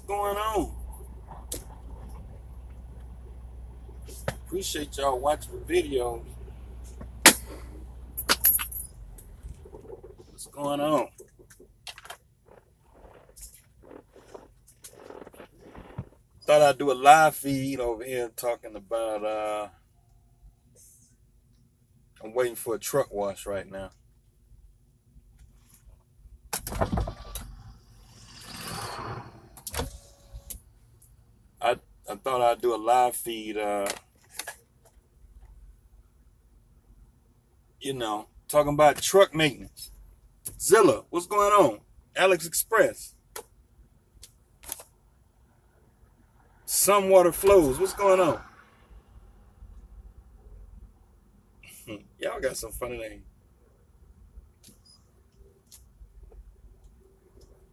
going on? Appreciate y'all watching the video. What's going on? Thought I'd do a live feed over here talking about I'm waiting for a truck wash right now. I thought I'd do a live feed talking about truck maintenance. Zilla, what's going on? Alex Express. Some water flows. What's going on? Y'all got some funny names.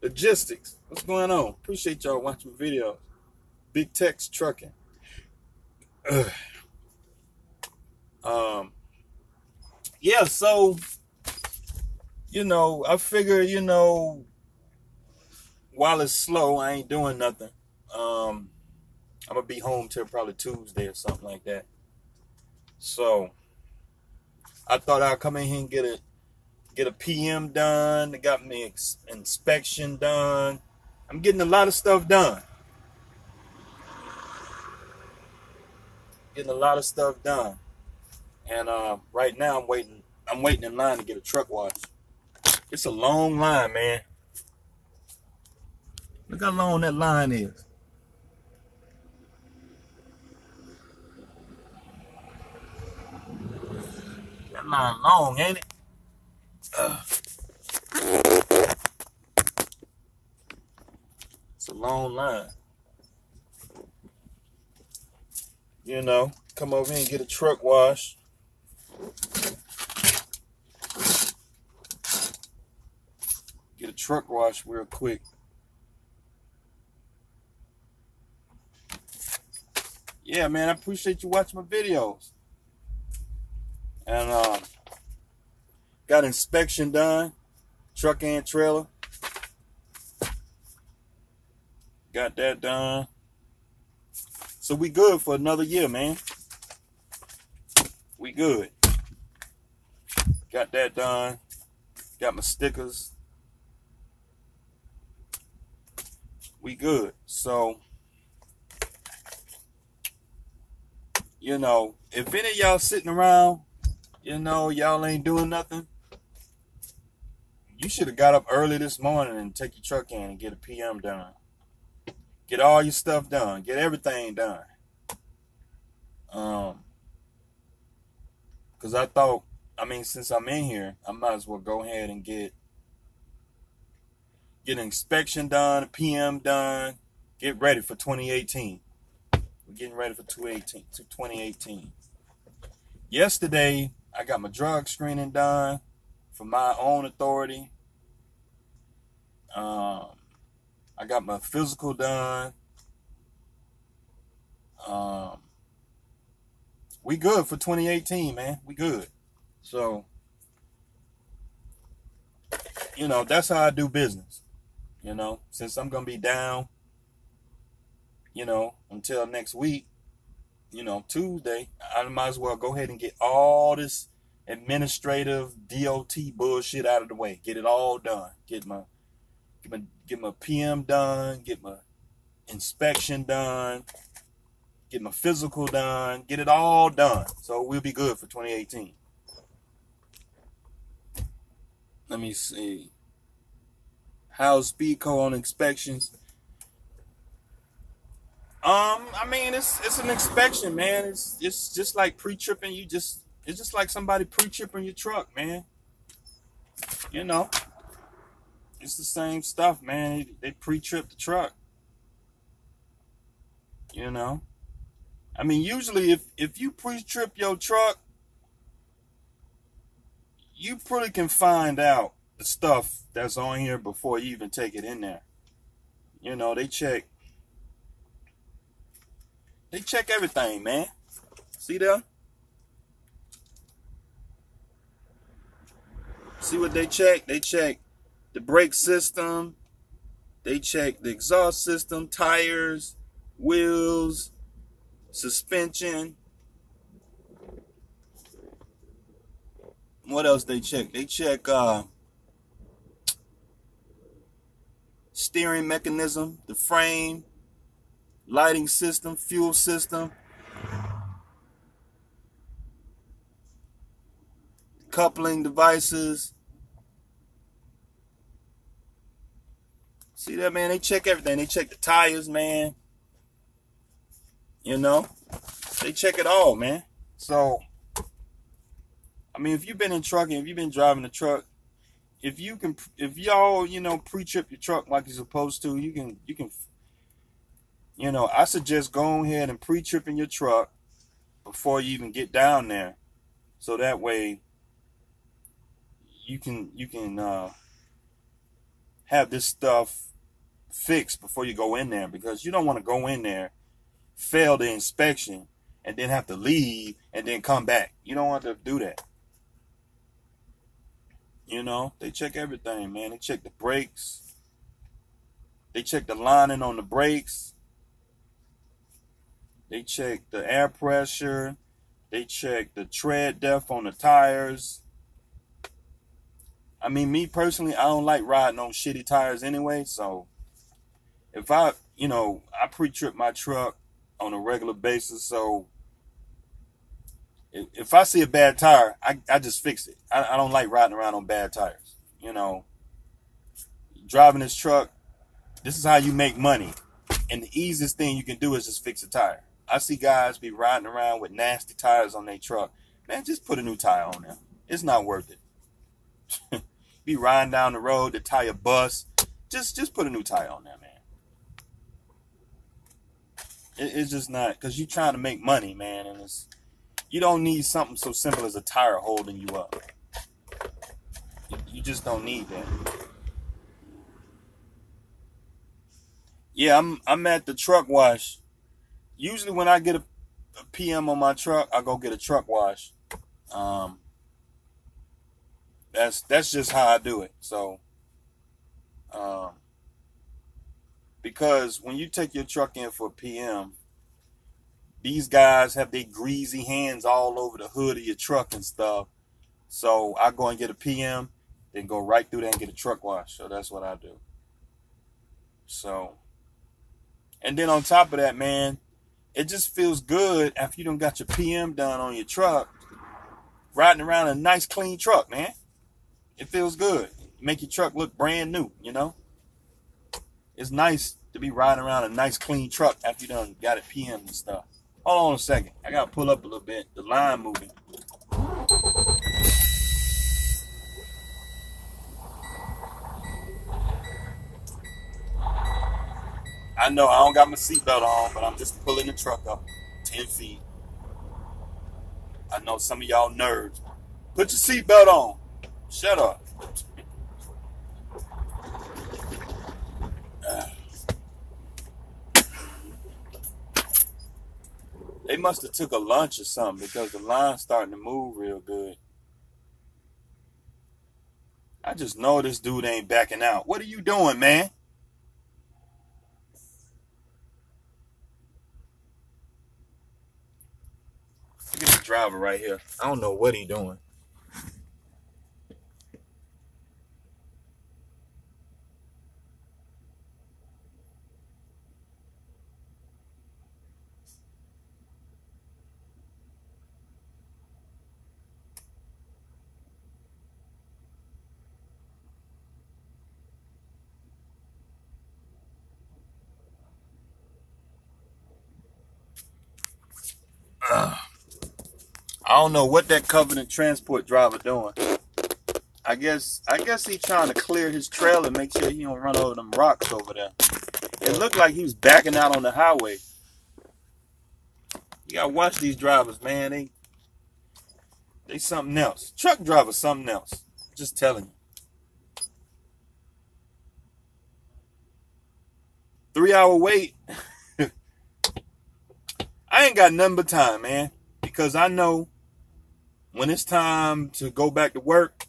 Logistics. What's going on? Appreciate y'all watching the video. Big Tex Trucking. Yeah, so I figure, while it's slow, I ain't doing nothing. I'm gonna be home till probably Tuesday or something like that. So I thought I'd come in here and get a PM done. They got me inspection done. I'm getting a lot of stuff done. And right now I'm waiting in line to get a truck wash. It's a long line, man. Look how long that line is. That line long, ain't it? It's a long line. Come over here and get a truck wash. Get a truck wash real quick. Yeah, man, I appreciate you watching my videos. And got inspection done. Truck and trailer. Got that done. So we good for another year, man. We good. Got that done. Got my stickers. We good. So, if any of y'all sitting around, y'all ain't doing nothing, you should have got up early this morning and take your truck in and get a PM done. Get all your stuff done. Get everything done. Because I thought, since I'm in here, I might as well go ahead and get an inspection done, a PM done, get ready for 2018. We're getting ready for 2018. Yesterday, I got my drug screening done for my own authority. I got my physical done. We good for 2018, man. We good. So, that's how I do business. Since I'm going to be down, until next week, Tuesday, I might as well go ahead and get all this administrative DOT bullshit out of the way. Get it all done. Get my PM done. Get my inspection done. Get my physical done. Get it all done. So we'll be good for 2018. Let me see. How's Speedco on inspections? It's an inspection, man. It's just like pre-tripping. It's just like somebody pre-tripping your truck, man. It's the same stuff, man. They pre-trip the truck. Usually if you pre-trip your truck, you pretty can find out the stuff that's on here before you even take it in there. They check everything, man. See there? See what they check? They check the brake system. They check the exhaust system, tires, wheels, suspension. What else they check? They check steering mechanism, the frame, lighting system, fuel system, coupling devices. See that, man? They check everything. They check the tires, man. You know, they check it all, man. So, I mean, if you've been in trucking, if you've been driving a truck, if y'all, pre-trip your truck like you're supposed to, you can, I suggest going ahead and pre-tripping your truck before you even get down there. So that way you can have this stuff fixed before you go in there, because you don't want to go in there, fail the inspection, and then have to leave and then come back. You don't want to do that. They check everything, man. They check the brakes. They check the lining on the brakes. They check the air pressure. They check the tread depth on the tires. I mean, me personally, I don't like riding on shitty tires anyway. So if I pre-trip my truck on a regular basis. So if I see a bad tire, I just fix it. I don't like riding around on bad tires. Driving this truck, this is how you make money. And the easiest thing you can do is just fix a tire. I see guys be riding around with nasty tires on their truck. Man, just put a new tire on there. It's not worth it. Be riding down the road, the tire busts. Just put a new tire on there, man. It's just not, because you're trying to make money, man, and you don't need something so simple as a tire holding you up. You just don't need that. Yeah, I'm at the truck wash. Usually when I get a PM on my truck, I go get a truck wash. That's just how I do it. So, because when you take your truck in for a PM, these guys have their greasy hands all over the hood of your truck and stuff. So I go and get a PM, then go right through there and get a truck wash. So that's what I do. So, and then on top of that, man, it just feels good after you done got your PM done on your truck, riding around a nice clean truck, man. It feels good. Make your truck look brand new, It's nice to be riding around a nice clean truck after you done got it PM and stuff. Hold on a second. I got to pull up a little bit. The line moving. I know I don't got my seatbelt on, but I'm just pulling the truck up 10 feet. I know some of y'all nerds. Put your seatbelt on. Shut up. They must have took a lunch or something, because the line's starting to move real good. I just know this dude ain't backing out. What are you doing, man? Look at the driver right here. I don't know what he doing. I don't know what that Covenant Transport driver doing. I guess he trying to clear his trail and make sure he don't run over them rocks over there. It looked like he was backing out on the highway. You gotta watch these drivers, man. They something else. Truck drivers something else. Just telling you. 3-hour wait. I ain't got nothing but time, man. Because I know when it's time to go back to work,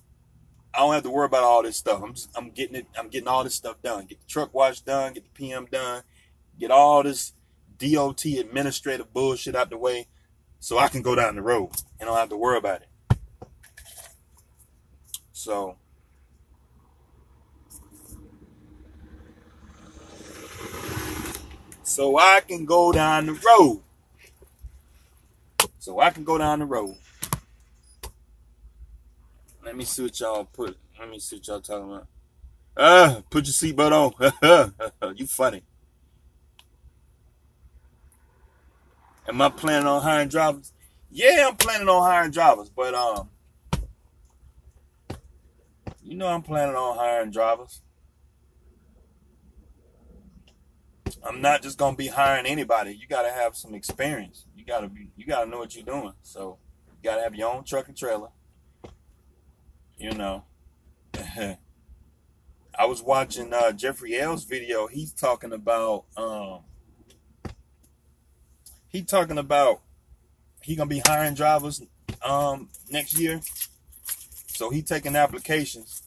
I don't have to worry about all this stuff. I'm getting all this stuff done. Get the truck wash done, get the PM done, get all this DOT administrative bullshit out the way so I can go down the road and don't have to worry about it. So I can go down the road. Let me see what y'all talking about. Put your seatbelt on. You funny. Am I planning on hiring drivers? Yeah, I'm planning on hiring drivers, but I'm planning on hiring drivers. I'm not just gonna be hiring anybody. You gotta have some experience. You gotta know what you're doing. So you gotta have your own truck and trailer. I was watching Jeffrey L's video. He's talking about he gonna be hiring drivers next year. So he taking applications.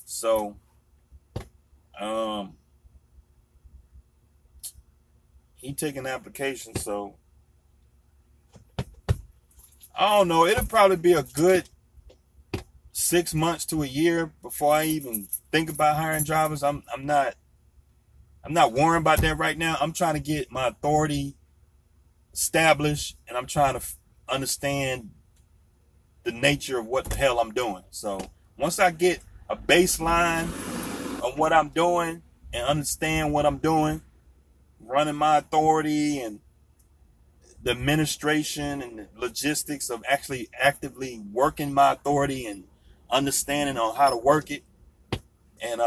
So he taking applications. So I don't know. It'll probably be a good 6 months to a year before I even think about hiring drivers. I'm not worrying about that right now. I'm trying to get my authority established, and I'm trying to understand the nature of what the hell I'm doing. So once I get a baseline of what I'm doing and understand what I'm doing, running my authority and the administration and the logistics of actually actively working my authority and understanding on how to work it, and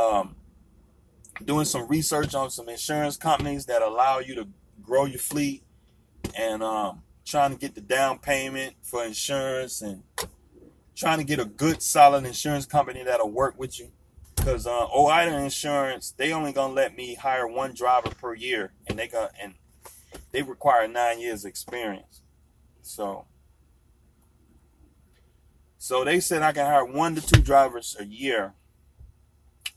doing some research on some insurance companies that allow you to grow your fleet, and trying to get the down payment for insurance, and trying to get a good solid insurance company that'll work with you. Because OOIDA Insurance, they only gonna let me hire one driver per year, and they require 9 years experience. So they said I can hire 1 to 2 drivers a year.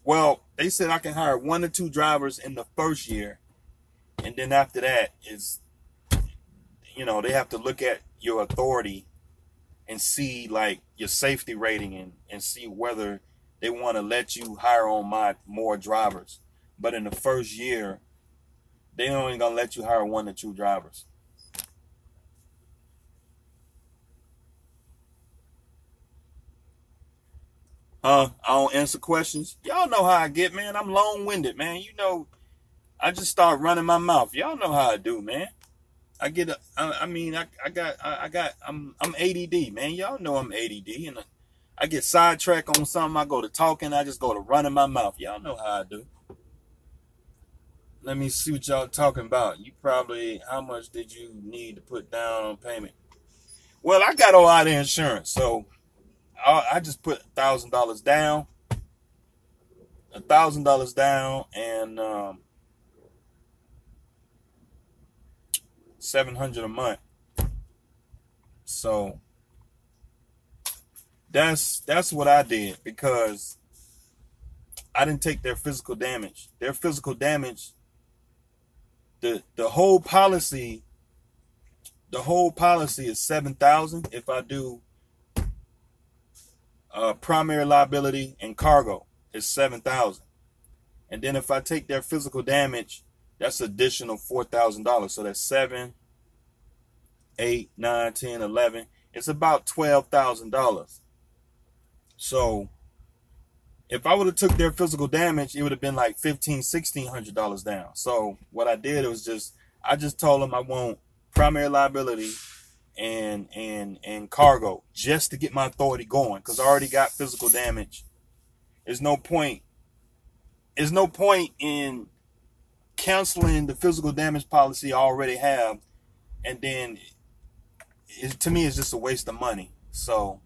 Well, they said I can hire 1 to 2 drivers in the first year, and then after that is, they have to look at your authority and see like your safety rating and see whether they want to let you hire on more drivers. But in the first year, they only gonna let you hire 1 to 2 drivers. I don't answer questions. Y'all know how I get, man. I'm long-winded, man. I just start running my mouth. Y'all know how I do, man. I'm ADD, man. Y'all know I'm ADD, and I get sidetracked on something. I go to talking. I just go to running my mouth. Y'all know how I do. Let me see what y'all talking about. How much did you need to put down on payment? Well, I got OOIDA Insurance, so I just put $1,000 down. $1,000 down, and $700 a month. So that's what I did, because I didn't take their physical damage. Their physical damage, the whole policy is $7,000 if I do primary liability and cargo. It's $7,000. And then if I take their physical damage, that's additional $4,000. So that's 7, 8, 9, 10, 11. It's about $12,000. So if I would have took their physical damage, it would have been like $1,500, $1,600 down. So what I did was I just told them I want primary liability and cargo just to get my authority going, because I already got physical damage. There's no point in canceling the physical damage policy I already have, and then to me it's just a waste of money. So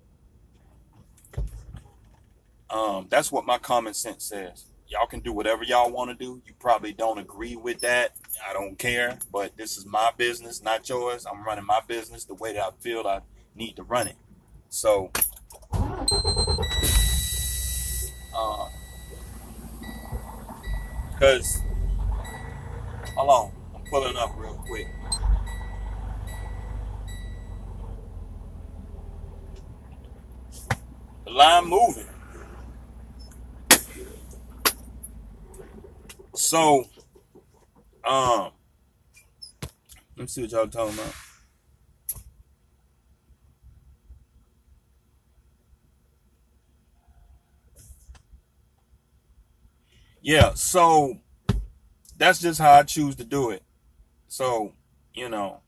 that's what my common sense says. Y'all can do whatever y'all want to do. You probably don't agree with that. I don't care, but this is my business, not yours. I'm running my business the way that I feel I need to run it. So Cause hold on, I'm pulling up real quick. The line moving. So, let me see what y'all talking about. Yeah, so that's just how I choose to do it. So, you know,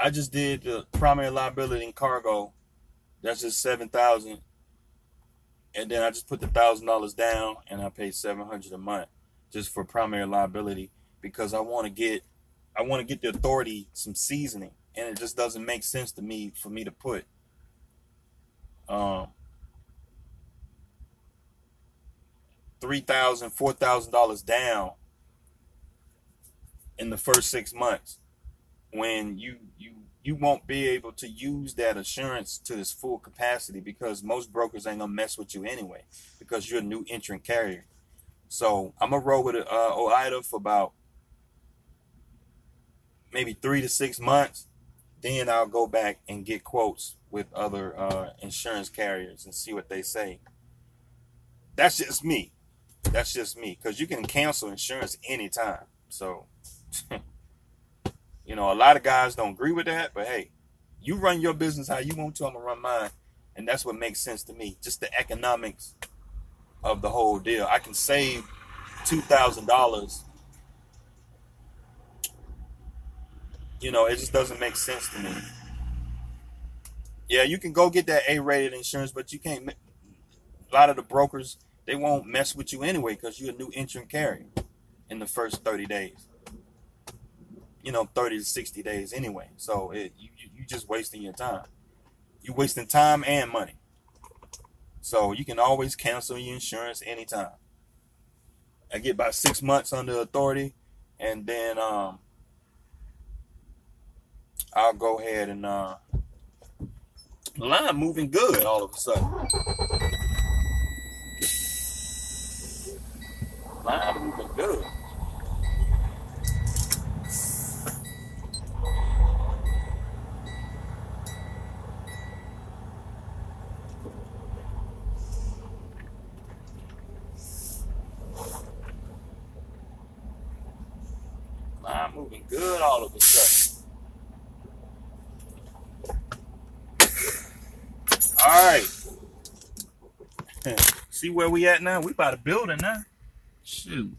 I just did the primary liability and cargo. That's just $7,000, and then I just put the $1,000 down, and I pay $700 a month just for primary liability because I want to get the authority some seasoning, and it just doesn't make sense to me for me to put $3,000, $4,000 down in the first 6 months when you won't be able to use that assurance to its full capacity because most brokers ain't gonna mess with you anyway because you're a new entrant carrier. So I'm gonna roll with OOIDA for about maybe 3 to 6 months. Then I'll go back and get quotes with other insurance carriers and see what they say. That's just me. That's just me because you can cancel insurance anytime. So, you know, a lot of guys don't agree with that, but hey, you run your business how you want to, I'm gonna run mine. And that's what makes sense to me. Just the economics of the whole deal. I can save $2,000. You know, it just doesn't make sense to me. Yeah, you can go get that A-rated insurance, but you can't. A lot of the brokers, they won't mess with you anyway because you're a new entrant carrier in the first 30 days. You know, 30 to 60 days anyway. So you just wasting your time. You're wasting time and money. So you can always cancel your insurance anytime. I get about 6 months under authority, and then I'll go ahead and the line moving good all of a sudden. Line moving good. Line moving good all of a sudden. All right. See where we at now? We about to build it now. Shoot.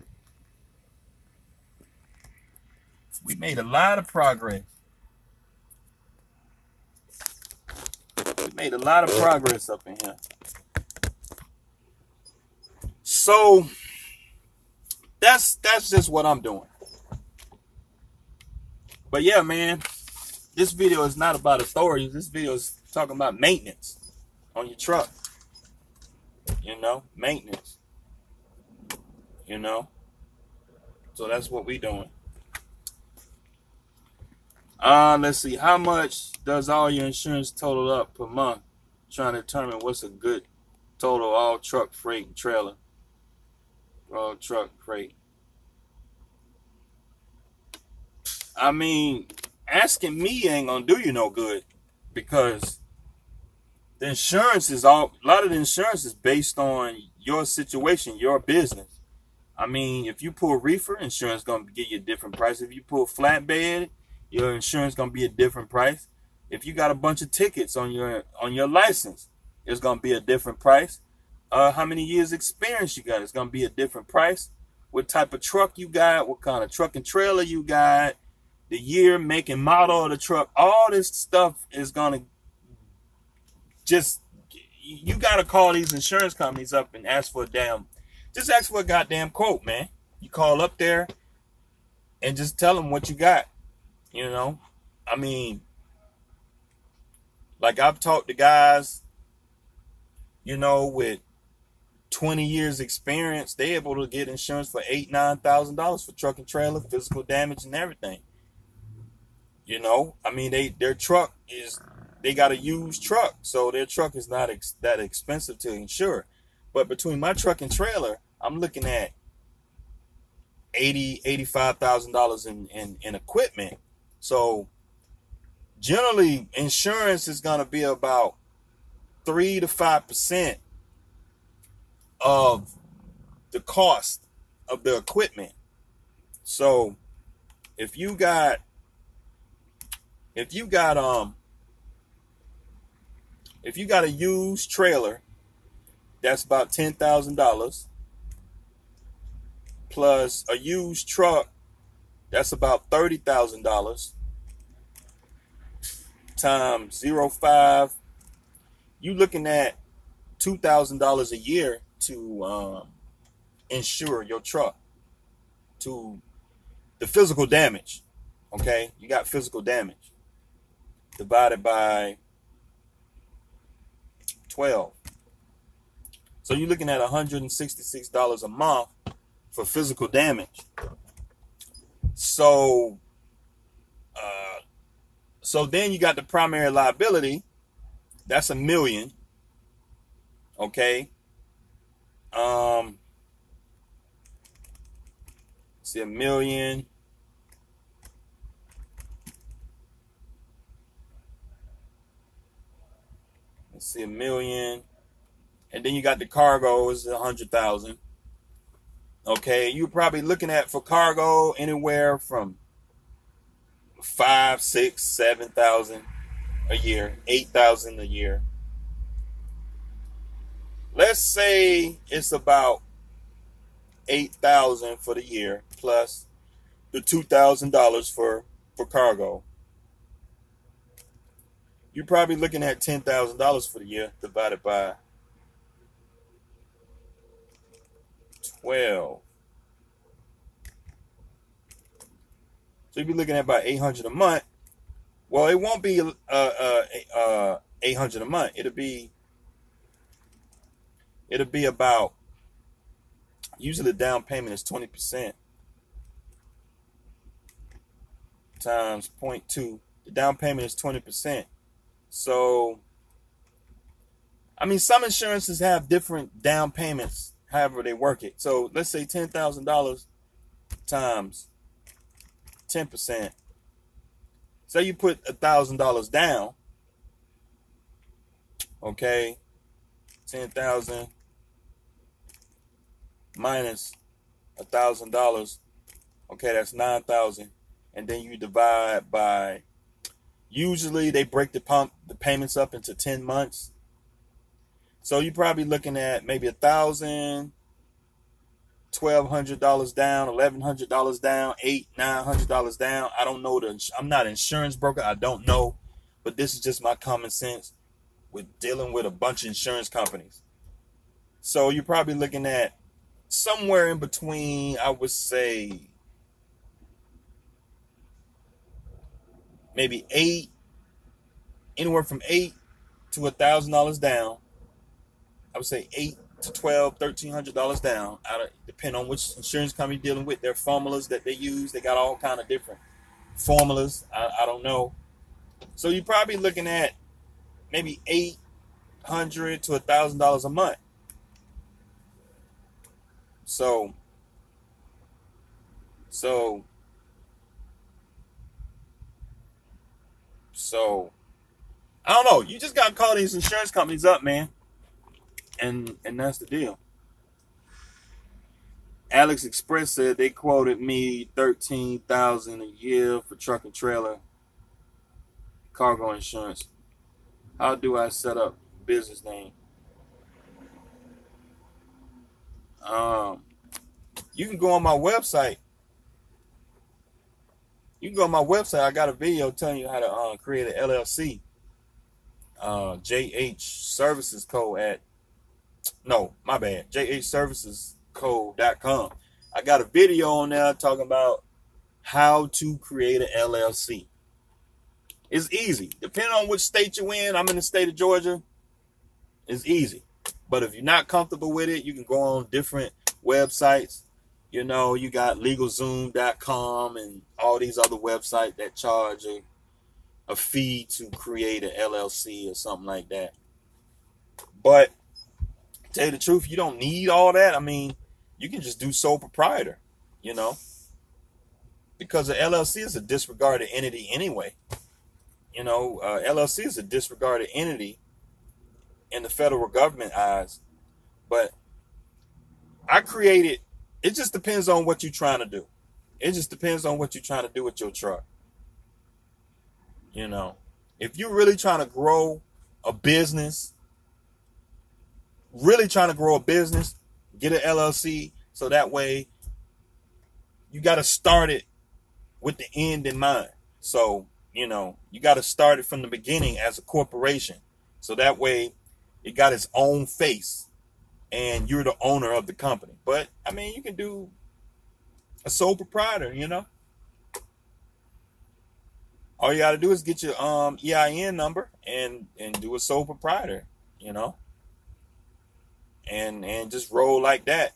We made a lot of progress. We made a lot of progress up in here. So that's just what I'm doing. But yeah, man, this video is not about authorities. This video is talking about maintenance on your truck. You know, maintenance. You know, so that's what we doing. Let's see, how much does all your insurance total up per month? Trying to determine what's a good total all truck, freight, and trailer. All truck, freight. I mean, asking me ain't gonna do you no good because the insurance is a lot of the insurance is based on your situation, your business. I mean, if you pull reefer, insurance gonna give you a different price. If you pull flatbed, your insurance gonna be a different price. If you got a bunch of tickets on your license, it's gonna be a different price. How many years experience you got? It's gonna be a different price. What type of truck you got? What kind of truck and trailer you got? The year, make, and model of the truck. All this stuff is gonna just. You gotta call these insurance companies up and ask for just ask for a goddamn quote, man. You call up there and just tell them what you got. You know, I mean, like I've talked to guys, you know, with 20 years experience, they able to get insurance for $8,000-$9,000 for truck and trailer, physical damage, and everything. You know, I mean, their truck they got a used truck, so their truck is not that expensive to insure. But between my truck and trailer, I'm looking at $85,000 in equipment. So generally, insurance is going to be about 3 to 5% of the cost of the equipment. So if you got a used trailer, that's about $10,000, plus a used truck, that's about $30,000, times 0.5, you looking at $2,000 a year to insure your truck, to the physical damage. Okay, you got physical damage divided by 12. So you're looking at $166 a month for physical damage. So then you got the primary liability. That's $1 million. Okay. See, $1 million. Let's see, $1 million. And then you got the cargo is 100,000. Okay, you're probably looking at for cargo anywhere from 5, 6, 7,000 a year, 8,000 a year. Let's say it's about 8,000 for the year plus the $2,000 for cargo. You're probably looking at $10,000 for the year divided by 12. So you'd be looking at about $800 a month. Well, it won't be $800 a month. It'll be about, usually the down payment is 20% times 0.2. The down payment is 20%. So, I mean, some insurances have different down payments, however they work it. So let's say $10,000 times 10%. Say you put $1,000 down. Okay, 10,000 minus $1,000. Okay, that's 9,000. And then you divide by. Usually they break the payments up into 10 months. So you're probably looking at maybe $1,000, $1,200 down, $1,100 down, $900 down. I don't know. I'm not an insurance broker. I don't know. But this is just my common sense with dealing with a bunch of insurance companies. So you're probably looking at somewhere in between, I would say, maybe anywhere from $800 to $1,000 down. I would say $800 to $1,200, $1,300 down. Depending on which insurance company you're dealing with, their formulas that they use, they got all kind of different formulas. I don't know. So you're probably looking at maybe $800 to $1,000 a month. So I don't know. You just gotta call these insurance companies up, man. And that's the deal. Alex Express said they quoted me $13,000 a year for truck and trailer cargo insurance. How do I set up business name? You can go on my website. I got a video telling you how to create an LLC. JH Services Code at, no, my bad, jhservicescode.com. I got a video on there talking about how to create an LLC. It's easy. Depending on which state you're in, I'm in the state of Georgia, it's easy. But if you're not comfortable with it, you can go on different websites. You know, you got LegalZoom.com and all these other websites that charge a fee to create an LLC or something like that. But to tell you the truth, you don't need all that. I mean, you can just do sole proprietor. you know, because the LLC is a disregarded entity anyway. You know, LLC is a disregarded entity in the federal government eyes. But I created, it just depends on what you're trying to do. It just depends on what you're trying to do with your truck. You know, if you're really trying to grow a business, get an LLC so that way you got to start it with the end in mind. So, you know, you got to start it from the beginning as a corporation. So that way it got its own face and you're the owner of the company. But, I mean, you can do a sole proprietor, you know. All you got to do is get your EIN number and do a sole proprietor, you know. And just roll like that.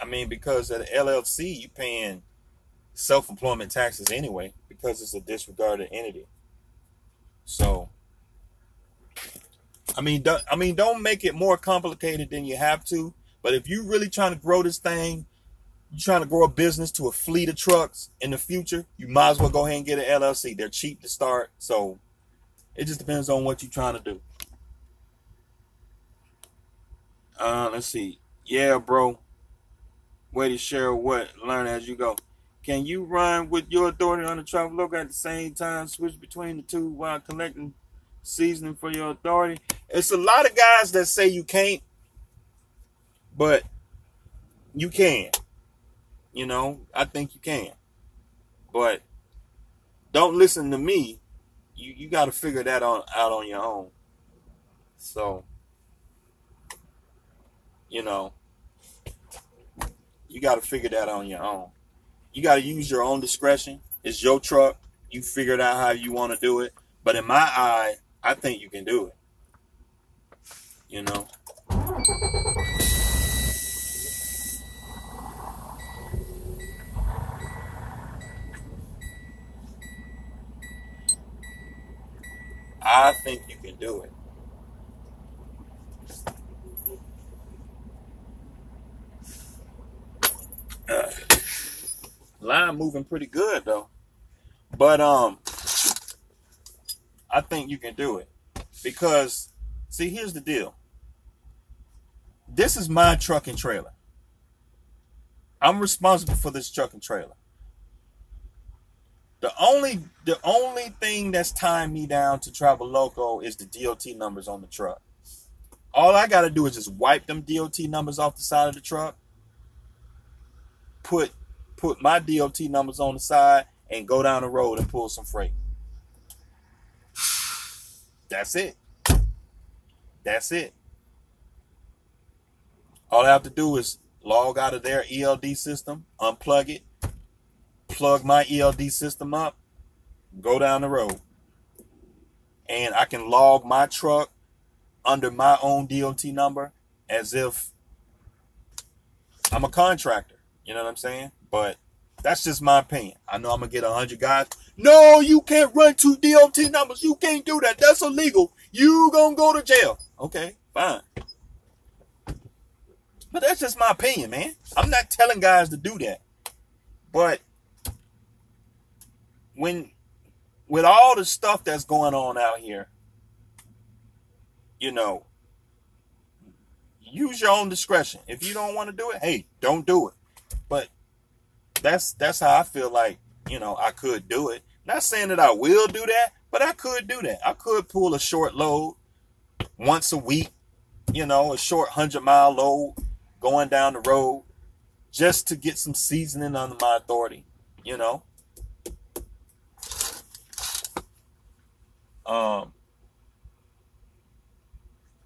I mean, because at the LLC, you're paying self-employment taxes anyway because it's a disregarded entity. So, I mean, don't make it more complicated than you have to. But if you're really trying to grow this thing, you're trying to grow a business to a fleet of trucks in the future, you might as well go ahead and get an LLC. They're cheap to start. So it just depends on what you're trying to do. Let's see. Yeah, bro. Way to share what? Learn as you go. Can you run with your authority on the travel logo at the same time, switch between the two while collecting seasoning for your authority? It's a lot of guys that say you can't, but you can. You know, I think you can. But don't listen to me. You got to figure that out on your own. So, you know, you got to figure that on your own. You got to use your own discretion. It's your truck. You figure it out how you want to do it. But in my eye, I think you can do it. You know. I think you can do it. Line moving pretty good though. But I think you can do it. Because see, here's the deal. This is my truck and trailer. I'm responsible for this truck and trailer. The only thing that's tying me down to Travel Loco is the DOT numbers on the truck. All I got to do is just wipe them DOT numbers off the side of the truck, put my DOT numbers on the side, and go down the road and pull some freight. That's it. That's it. All I have to do is log out of their ELD system, unplug it, plug my ELD system up, go down the road. And I can log my truck under my own DOT number as if I'm a contractor. You know what I'm saying? But that's just my opinion. I know I'm going to get 100 guys. No, you can't run 2 DOT numbers. You can't do that. That's illegal. You going to go to jail. Okay, fine. But that's just my opinion, man. I'm not telling guys to do that. But with all the stuff that's going on out here, you know, use your own discretion. If you don't want to do it, hey, don't do it. But that's how I feel like, you know, I could do it. Not saying that I will do that, but I could do that. I could pull a short load once a week, you know, a short 100-mile load going down the road just to get some seasoning under my authority, you know.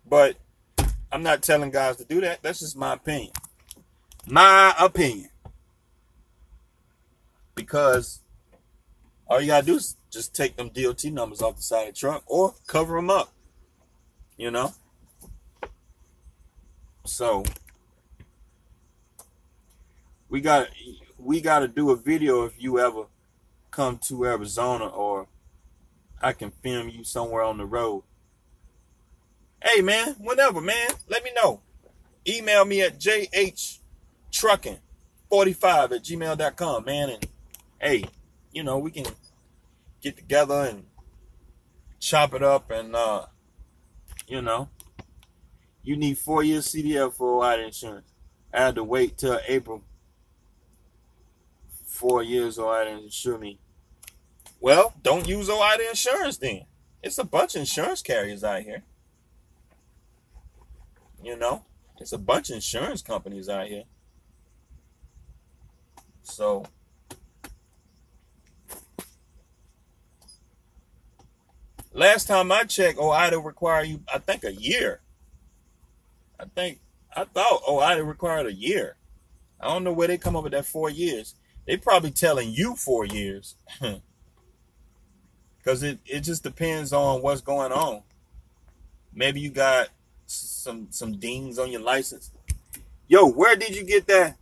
But I'm not telling guys to do that. That's just my opinion. My opinion. Because all you gotta do is just take them DOT numbers off the side of the truck or cover them up, you know. So we got to do a video if you ever come to Arizona, or I can film you somewhere on the road. Hey man, whenever, man, let me know. Email me at jhtrucking4 Snyder45@gmail.com, man. And hey, we can get together and chop it up. And you know, you need 4 years CDL for OOIDA insurance. I had to wait till April. 4 years OOIDA insure me. Well, don't use OOIDA insurance then. It's a bunch of insurance carriers out here. It's a bunch of insurance companies out here. So, last time I checked, OOIDA require you, I think, a year. I thought OOIDA required a year. I don't know where they come up with that 4 years. They probably telling you 4 years. Because it just depends on what's going on. Maybe you got some dings on your license. Yo, where did you get that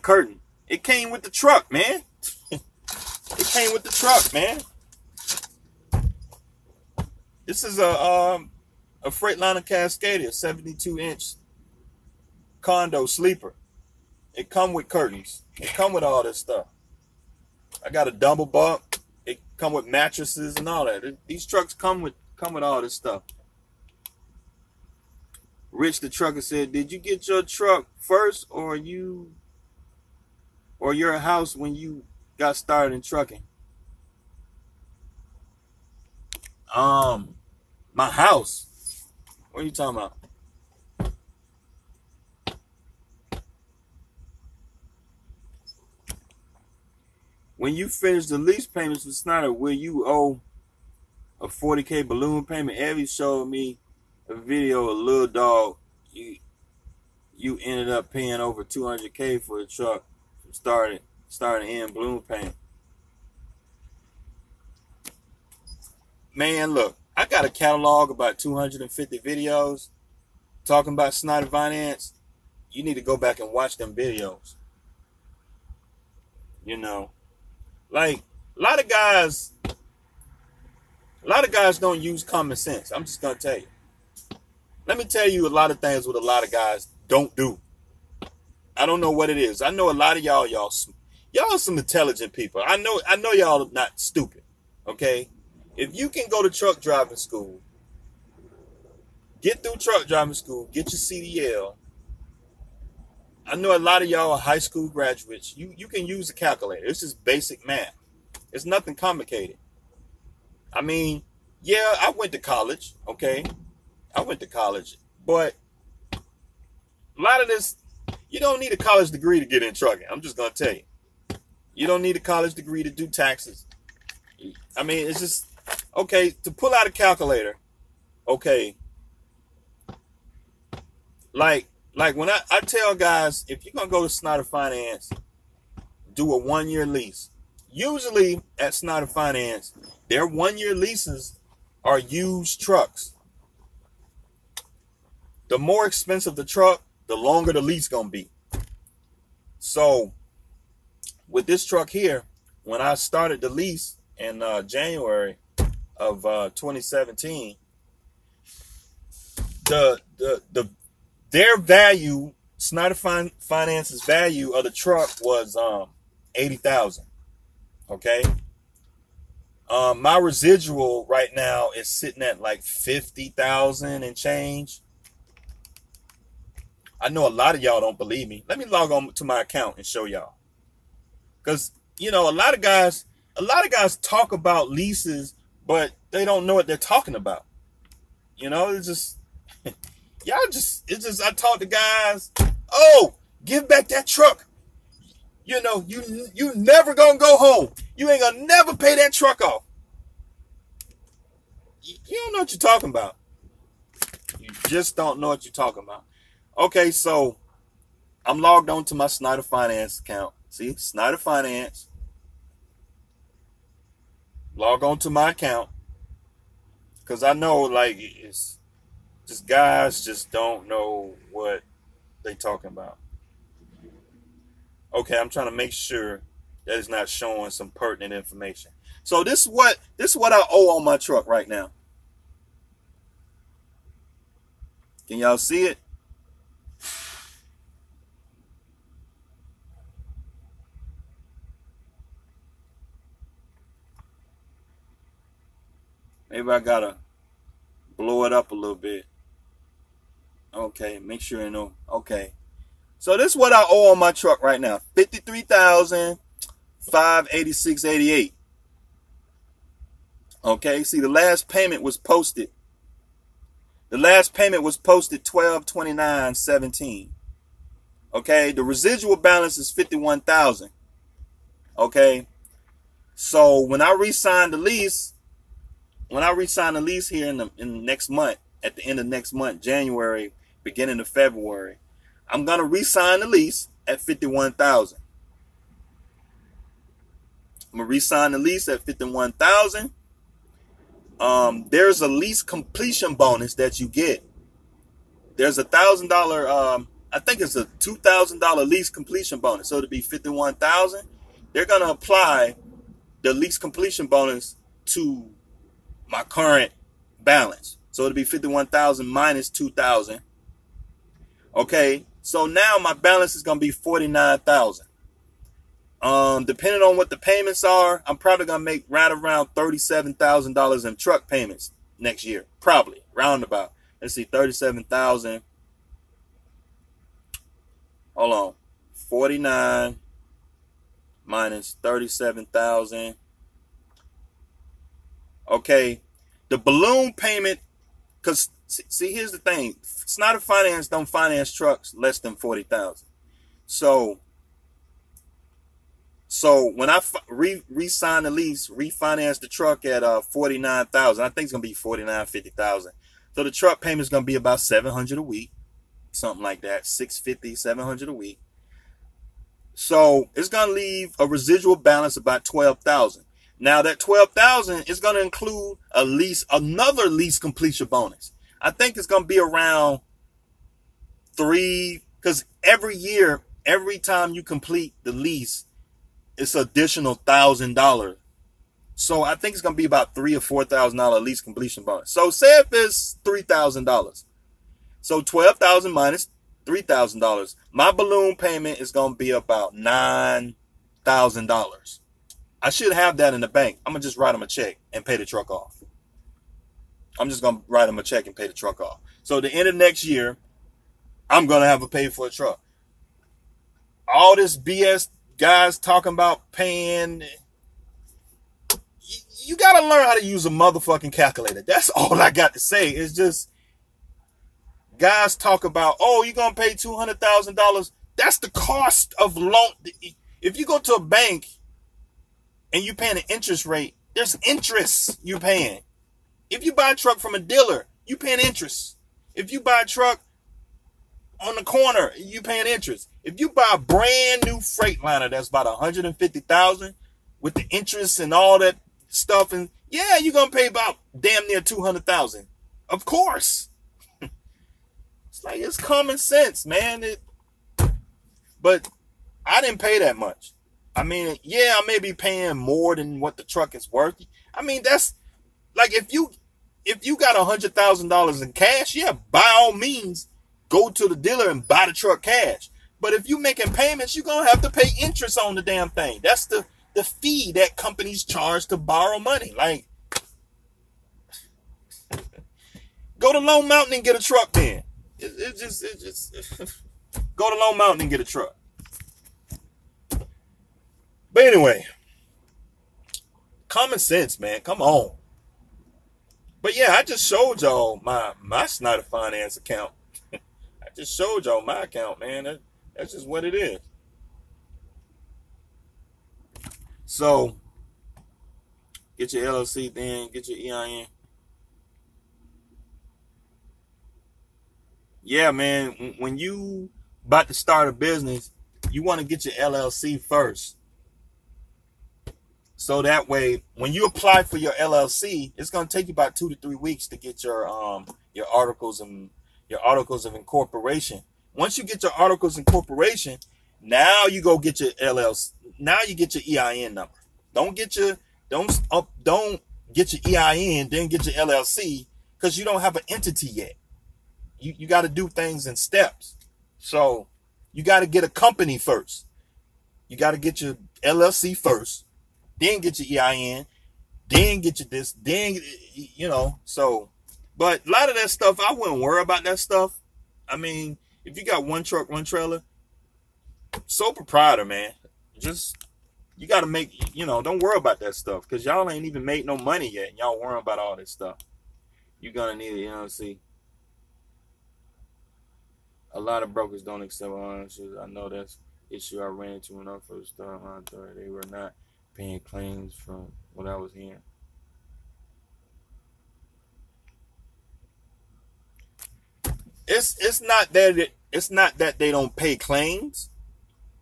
curtain? It came with the truck, man. It came with the truck, man. This is a Freightliner Cascadia 72-inch condo sleeper. It come with curtains. It come with all this stuff. I got a double bunk. It come with mattresses and all that. These trucks come with all this stuff. Rich the trucker said, "Did you get your truck first or your house when you got started in trucking?" My house. What are you talking about? When you finish the lease payments with Snyder, will you owe a $40K balloon payment? Evie showed me a video of Lil Dog. You ended up paying over $200K for the truck from start to end balloon payment. Man, look, I got a catalog about 250 videos talking about Snyder Finance. You need to go back and watch them videos. Like a lot of guys don't use common sense. I'm just gonna tell you. Let me tell you a lot of things what a lot of guys don't do. I don't know what it is. I know a lot of y'all are some intelligent people. I know y'all are not stupid. Okay? If you can go to truck driving school, get through truck driving school, get your CDL. I know a lot of y'all are high school graduates. You can use a calculator. It's just basic math. It's nothing complicated. I mean, yeah, I went to college, okay? I went to college, but a lot of this, you don't need a college degree to get in trucking. I'm just going to tell you. You don't need a college degree to do taxes. I mean, it's just, okay, to pull out a calculator, okay, like when I tell guys, if you're going to go to Snyder Finance, do a 1-year lease. Usually at Snyder Finance, their 1-year leases are used trucks. The more expensive the truck, the longer the lease going to be. So with this truck here, when I started the lease in January of 2017, their value, Snyder Finance's value of the truck was $80,000. Okay. My residual right now is sitting at like $50,000 and change. I know a lot of y'all don't believe me. Let me log on to my account and show y'all. Because, a lot of guys talk about leases, but they don't know what they're talking about. It's just, I talk to guys, oh, give back that truck. You never gonna go home. You ain't gonna never pay that truck off. You don't know what you're talking about. You just don't know what you're talking about. Okay, so I'm logged on to my Snyder Finance account. See, Snyder Finance. Log on to my account. Because I know, it's just guys just don't know what they talking about. Okay, I'm trying to make sure that it's not showing some pertinent information. So this is what I owe on my truck right now. Can y'all see it? Maybe I gotta blow it up a little bit. Okay, make sure you know. Okay. So this is what I owe on my truck right now. $53,586.88. Okay, see the last payment was posted. The last payment was posted 12/29/17. Okay, the residual balance is $51,000. Okay. So when I re-sign the lease, here in the next month, at the end of next month, January, beginning of February, I'm gonna re-sign the lease at $51,000. I'm gonna re-sign the lease at $51,000. There's a lease completion bonus that you get. There's $1,000. I think it's a $2,000 lease completion bonus. So it'll be $51,000. They're gonna apply the lease completion bonus to my current balance. So it'll be $51,000 minus $2,000. Okay, so now my balance is gonna be $49,000. Depending on what the payments are, I'm probably gonna make right around $37,000 in truck payments next year. Probably roundabout. Let's see, 37,000. Hold on, 49 minus 37,000. Okay, the balloon payment, because see, here's the thing: Snyder Finance don't finance trucks less than 40,000. So when I re-sign the lease, refinance the truck at 49,000, I think it's gonna be 49,000-50,000. So the truck payment is gonna be about $700 a week, something like that, $650, $700 a week. So it's gonna leave a residual balance about $12,000. Now that $12,000 is gonna include another lease completion bonus. I think it's gonna be around because every year, every time you complete the lease, it's additional $1,000. So I think it's gonna be about $3,000 or $4,000 lease completion bonus. So say if it's $3,000, so $12,000 minus $3,000, my balloon payment is gonna be about $9,000. I should have that in the bank. I'm gonna just write them a check and pay the truck off. I'm just gonna write them a check and pay the truck off. So at the end of next year, I'm gonna have a pay for a truck. All this BS guys talking about paying, you got to learn how to use a motherfucking calculator. That's all I got to say. It's just guys talk about, oh, you're going to pay $200,000. That's the cost of loan. If you go to a bank and you're paying an interest rate, there's interest you're paying. If you buy a truck from a dealer, you paying interest. If you buy a truck on the corner, you paying interest. If you buy a brand new Freightliner that's about $150,000 with the interest and all that stuff, and yeah, you're gonna pay about damn near $200,000. Of course, it's like it's common sense, man. But I didn't pay that much. I mean, yeah, I may be paying more than what the truck is worth. I mean, that's like if you got $100,000 in cash, yeah, by all means, go to the dealer and buy the truck cash. But if you're making payments, you're going to have to pay interest on the damn thing. That's the fee that companies charge to borrow money. Like, go to Lone Mountain and get a truck then. It just go to Lone Mountain and get a truck. But anyway, common sense, man. Come on. But yeah, I just showed y'all my Snyder Finance account. I just showed y'all my account, man. That's just what it is. So, get your LLC then, get your EIN. Yeah, man, when you about to start a business, you want to get your LLC first. So that way, when you apply for your LLC, it's going to take you about 2 to 3 weeks to get your articles of incorporation. Once you get your articles of incorporation, now you go get your LLC. Now you get your EIN number. Don't get your EIN, then get your LLC, because you don't have an entity yet. You got to do things in steps. So you got to get a company first. You got to get your LLC first, then get your EIN, then get you this, then, so, but a lot of that stuff, I wouldn't worry about that stuff. I mean, if you got one truck, one trailer, sole proprietor, man, just, you got to make, don't worry about that stuff, because y'all ain't even made no money yet, and y'all worrying about all this stuff. You're going to need it, see. A lot of brokers don't accept ownership. I know that's issue I ran into when I first started. They were not paying claims from what I was hearing. It's not that they don't pay claims.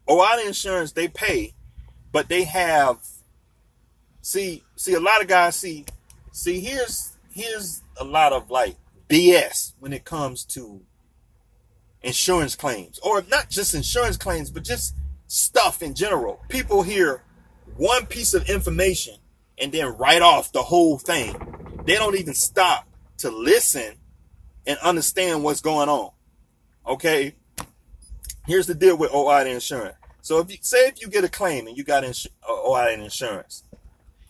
OOIDA insurance, they pay, but they have see a lot of guys see here's a lot of like BS when it comes to insurance claims, or not just insurance claims, but just stuff in general. People hear one piece of information and then write off the whole thing. They don't even stop to listen and understand what's going on. Okay, here's the deal with OOIDA insurance. So if you get a claim and you got OOIDA insurance,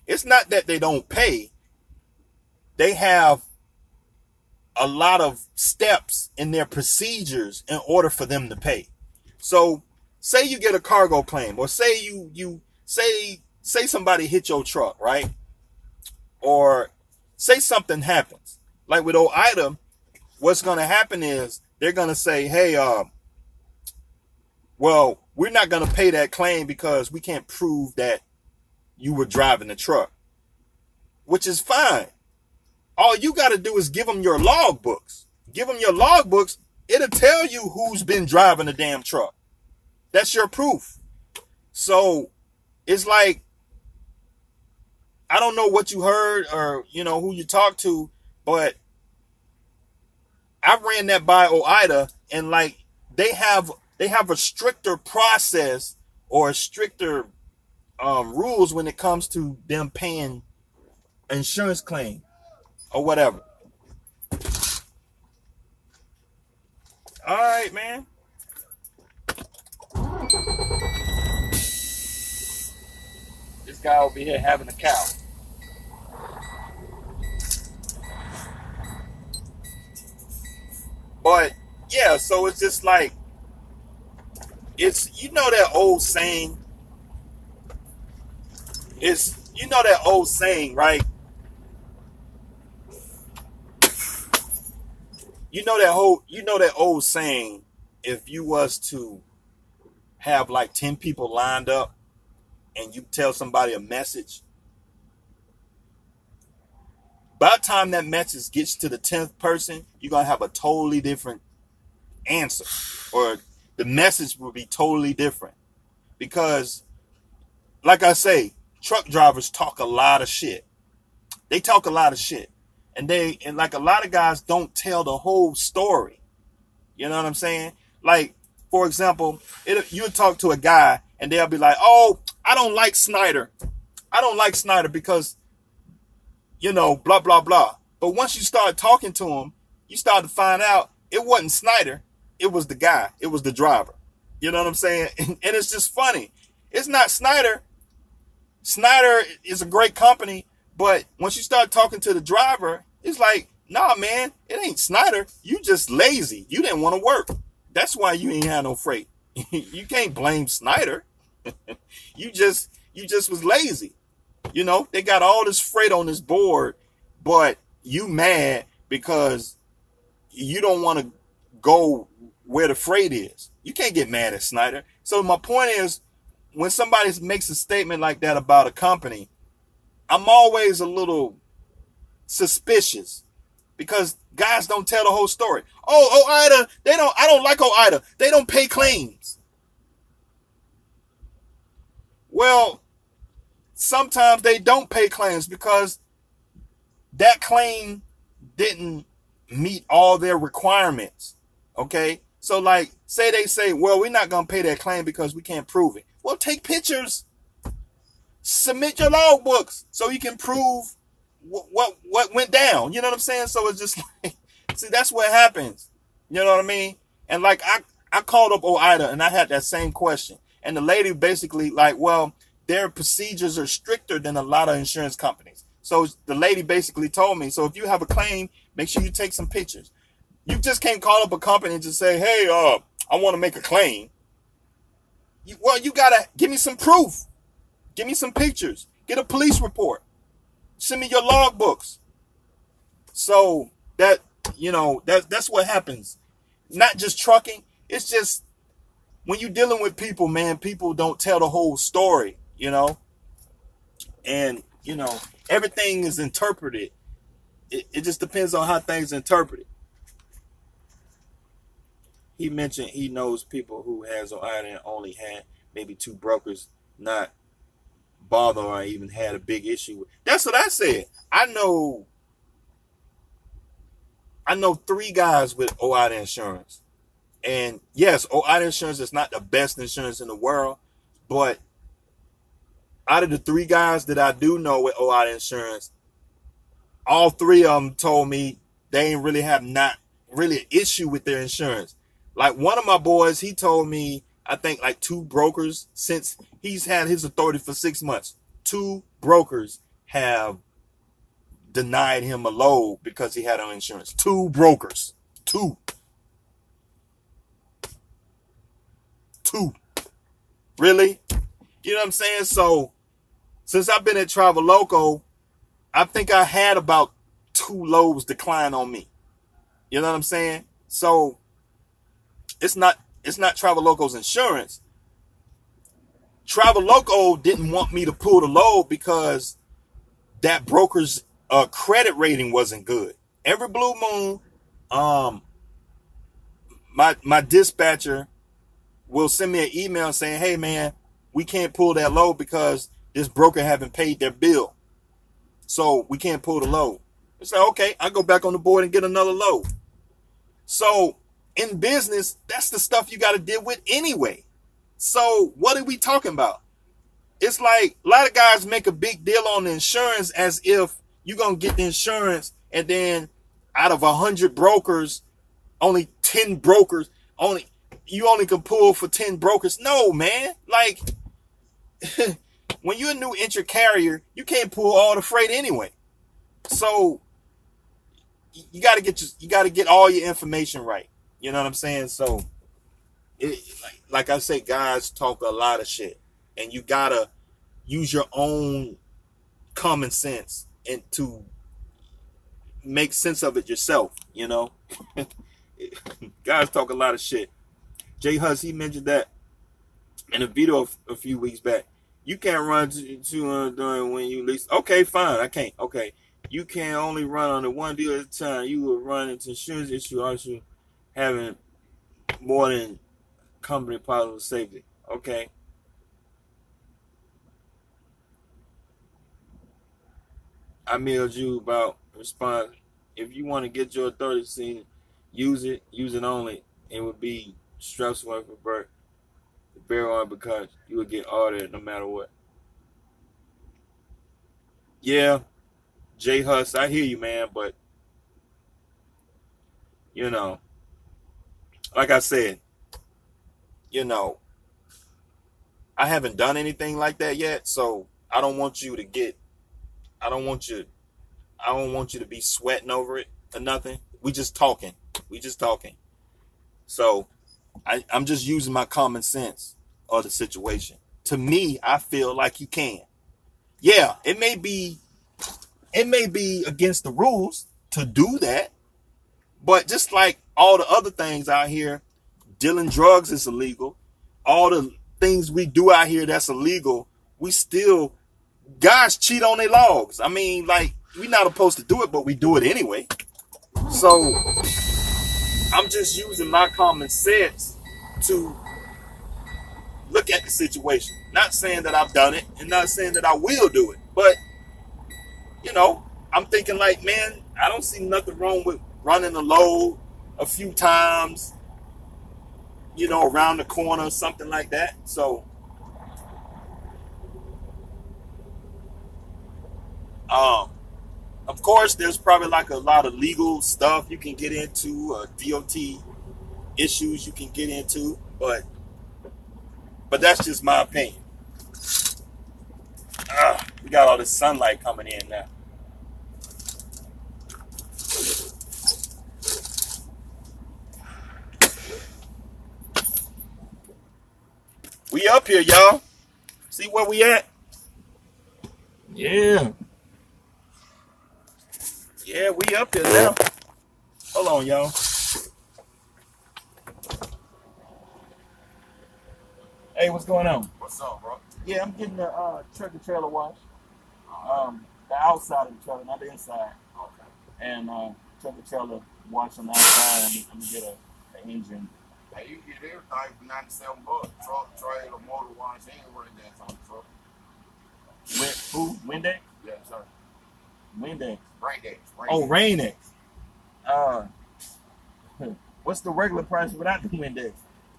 it's not that they don't pay. They have a lot of steps in their procedures in order for them to pay. So say you get a cargo claim, or say you say somebody hit your truck, right? Or say something happens. Like with OOIDA, what's going to happen is they're going to say, hey, well, we're not going to pay that claim because we can't prove that you were driving the truck, which is fine. All you got to do is give them your logbooks. Give them your logbooks. It'll tell you who's been driving the damn truck. That's your proof. So it's like, I don't know what you heard or, who you talked to, but I ran that by OOIDA, and like they have a stricter process or stricter rules when it comes to them paying insurance claim or whatever. All right, man. This guy over here having a cow. But yeah, so it's just like, it's, that old saying. That old saying, right? That old saying, if you was to have like 10 people lined up and you tell somebody a message, by the time that message gets to the 10th person, you're going to have a totally different answer, or the message will be totally different. Because, like I say, truck drivers talk a lot of shit. They talk a lot of shit. And like a lot of guys don't tell the whole story. You know what I'm saying? Like, for example, you talk to a guy and they'll be like, oh, I don't like Snyder. I don't like Snyder because, blah, blah, blah. But once you start talking to him, you start to find out it wasn't Snyder. It was the guy. It was the driver. You know what I'm saying? And it's just funny. It's not Snyder. Snyder is a great company. But once you start talking to the driver, it's like, nah, man, it ain't Snyder. You just lazy. You didn't want to work. That's why you ain't had no freight. You can't blame Snyder. You just was lazy. They got all this freight on this board, but you mad because you don't want to go where the freight is. You can't get mad at Snyder. So my point is, when somebody makes a statement like that about a company, I'm always a little suspicious because guys don't tell the whole story. Oh, OOIDA, I don't like OOIDA. They don't pay claims. Well, sometimes they don't pay claims because that claim didn't meet all their requirements. Okay? So like, they say, well, we're not going to pay that claim because we can't prove it. Well, take pictures. Submit your logbooks so you can prove what went down. You know what I'm saying? So it's just like, see, that's what happens. You know what I mean? And like, I called up OOIDA and I had that same question. And the lady basically like, well, their procedures are stricter than a lot of insurance companies. So the lady basically told me, so if you have a claim, make sure you take some pictures. You just can't call up a company and just say, hey, I want to make a claim. Well, you got to give me some proof. Give me some pictures. Get a police report. Send me your logbooks. So that, that's what happens. Not just trucking. It's just when you're dealing with people, man, people don't tell the whole story, And, everything is interpreted. It just depends on how things are interpreted. He mentioned he knows people who has on island only had maybe 2 brokers, not bother or even had a big issue with. That's what I said. I know 3 guys with OIDA insurance. And yes, OIDA insurance is not the best insurance in the world, but out of the 3 guys that I do know with OIDA insurance, all 3 of them told me they ain't really have not really an issue with their insurance. Like one of my boys, he told me, I think like 2 brokers, since he's had his authority for 6 months, 2 brokers have denied him a load because he had on insurance. 2 brokers. 2. Really? You know what I'm saying? So since I've been at Travel Loco, I think I had about 2 loads decline on me. You know what I'm saying? So it's not Travel Loco's insurance. Travel Loco didn't want me to pull the load because that broker's credit rating wasn't good. Every blue moon, my dispatcher will send me an email saying, hey man, we can't pull that load because this broker haven't paid their bill. So we can't pull the load. I say, okay, I go back on the board and get another load. So in business, that's the stuff you got to deal with anyway. So what are we talking about? It's like a lot of guys make a big deal on the insurance as if you're going to get the insurance and then out of 100 brokers, only 10 brokers, you only can pull for 10 brokers. No, man. Like when you're a new insured carrier, you can't pull all the freight anyway. So you got to get all your information right. You know what I'm saying? So, like I say, guys talk a lot of shit. And you got to use your own common sense and to make sense of it yourself, Guys talk a lot of shit. Jay Huss, he mentioned that in a video a few weeks back. You can't run 200 during when you lease. Okay, fine. I can't. Okay. You can only run on the one deal at a time. You will run into insurance issue also having more than company policy safety. Okay. I mailed you about response. If you want to get your authority seen, use it only. It would be stressful for Bert to bear on because you would get audited no matter what. Yeah, Jay Huss, I hear you, man, but like I said, I haven't done anything like that yet, so I don't want you to be sweating over it or nothing. We just talking. So I'm just using my common sense of the situation. To me, I feel like you can. Yeah, it may be against the rules to do that, but just like all the other things out here, dealing drugs is illegal. All the things we do out here that's illegal, guys cheat on their logs. I mean, like, we're not supposed to do it, but we do it anyway. So I'm just using my common sense to look at the situation. Not saying that I've done it and not saying that I will do it, but I'm thinking like, man, I don't see nothing wrong with running a load a few times, around the corner or something like that. So of course, there's probably like a lot of legal stuff you can get into, DOT issues you can get into, but that's just my opinion. We got all this sunlight coming in now. We up here, y'all. See where we at? Yeah. Yeah, we up here now. Hold on, y'all. Hey, what's going on? What's up, bro? Yeah, I'm getting the truck and trailer wash. The outside of the trailer, not the inside. Okay. And truck and trailer wash on the outside. I'm gonna get an engine. Hey, you get everything for $97. Truck, trailer, motor wash, and Rain-X on the truck. Who? Windex? Yes, sir. Windex. Rain-X. Oh, Rain-X. What's the regular price without the Windex?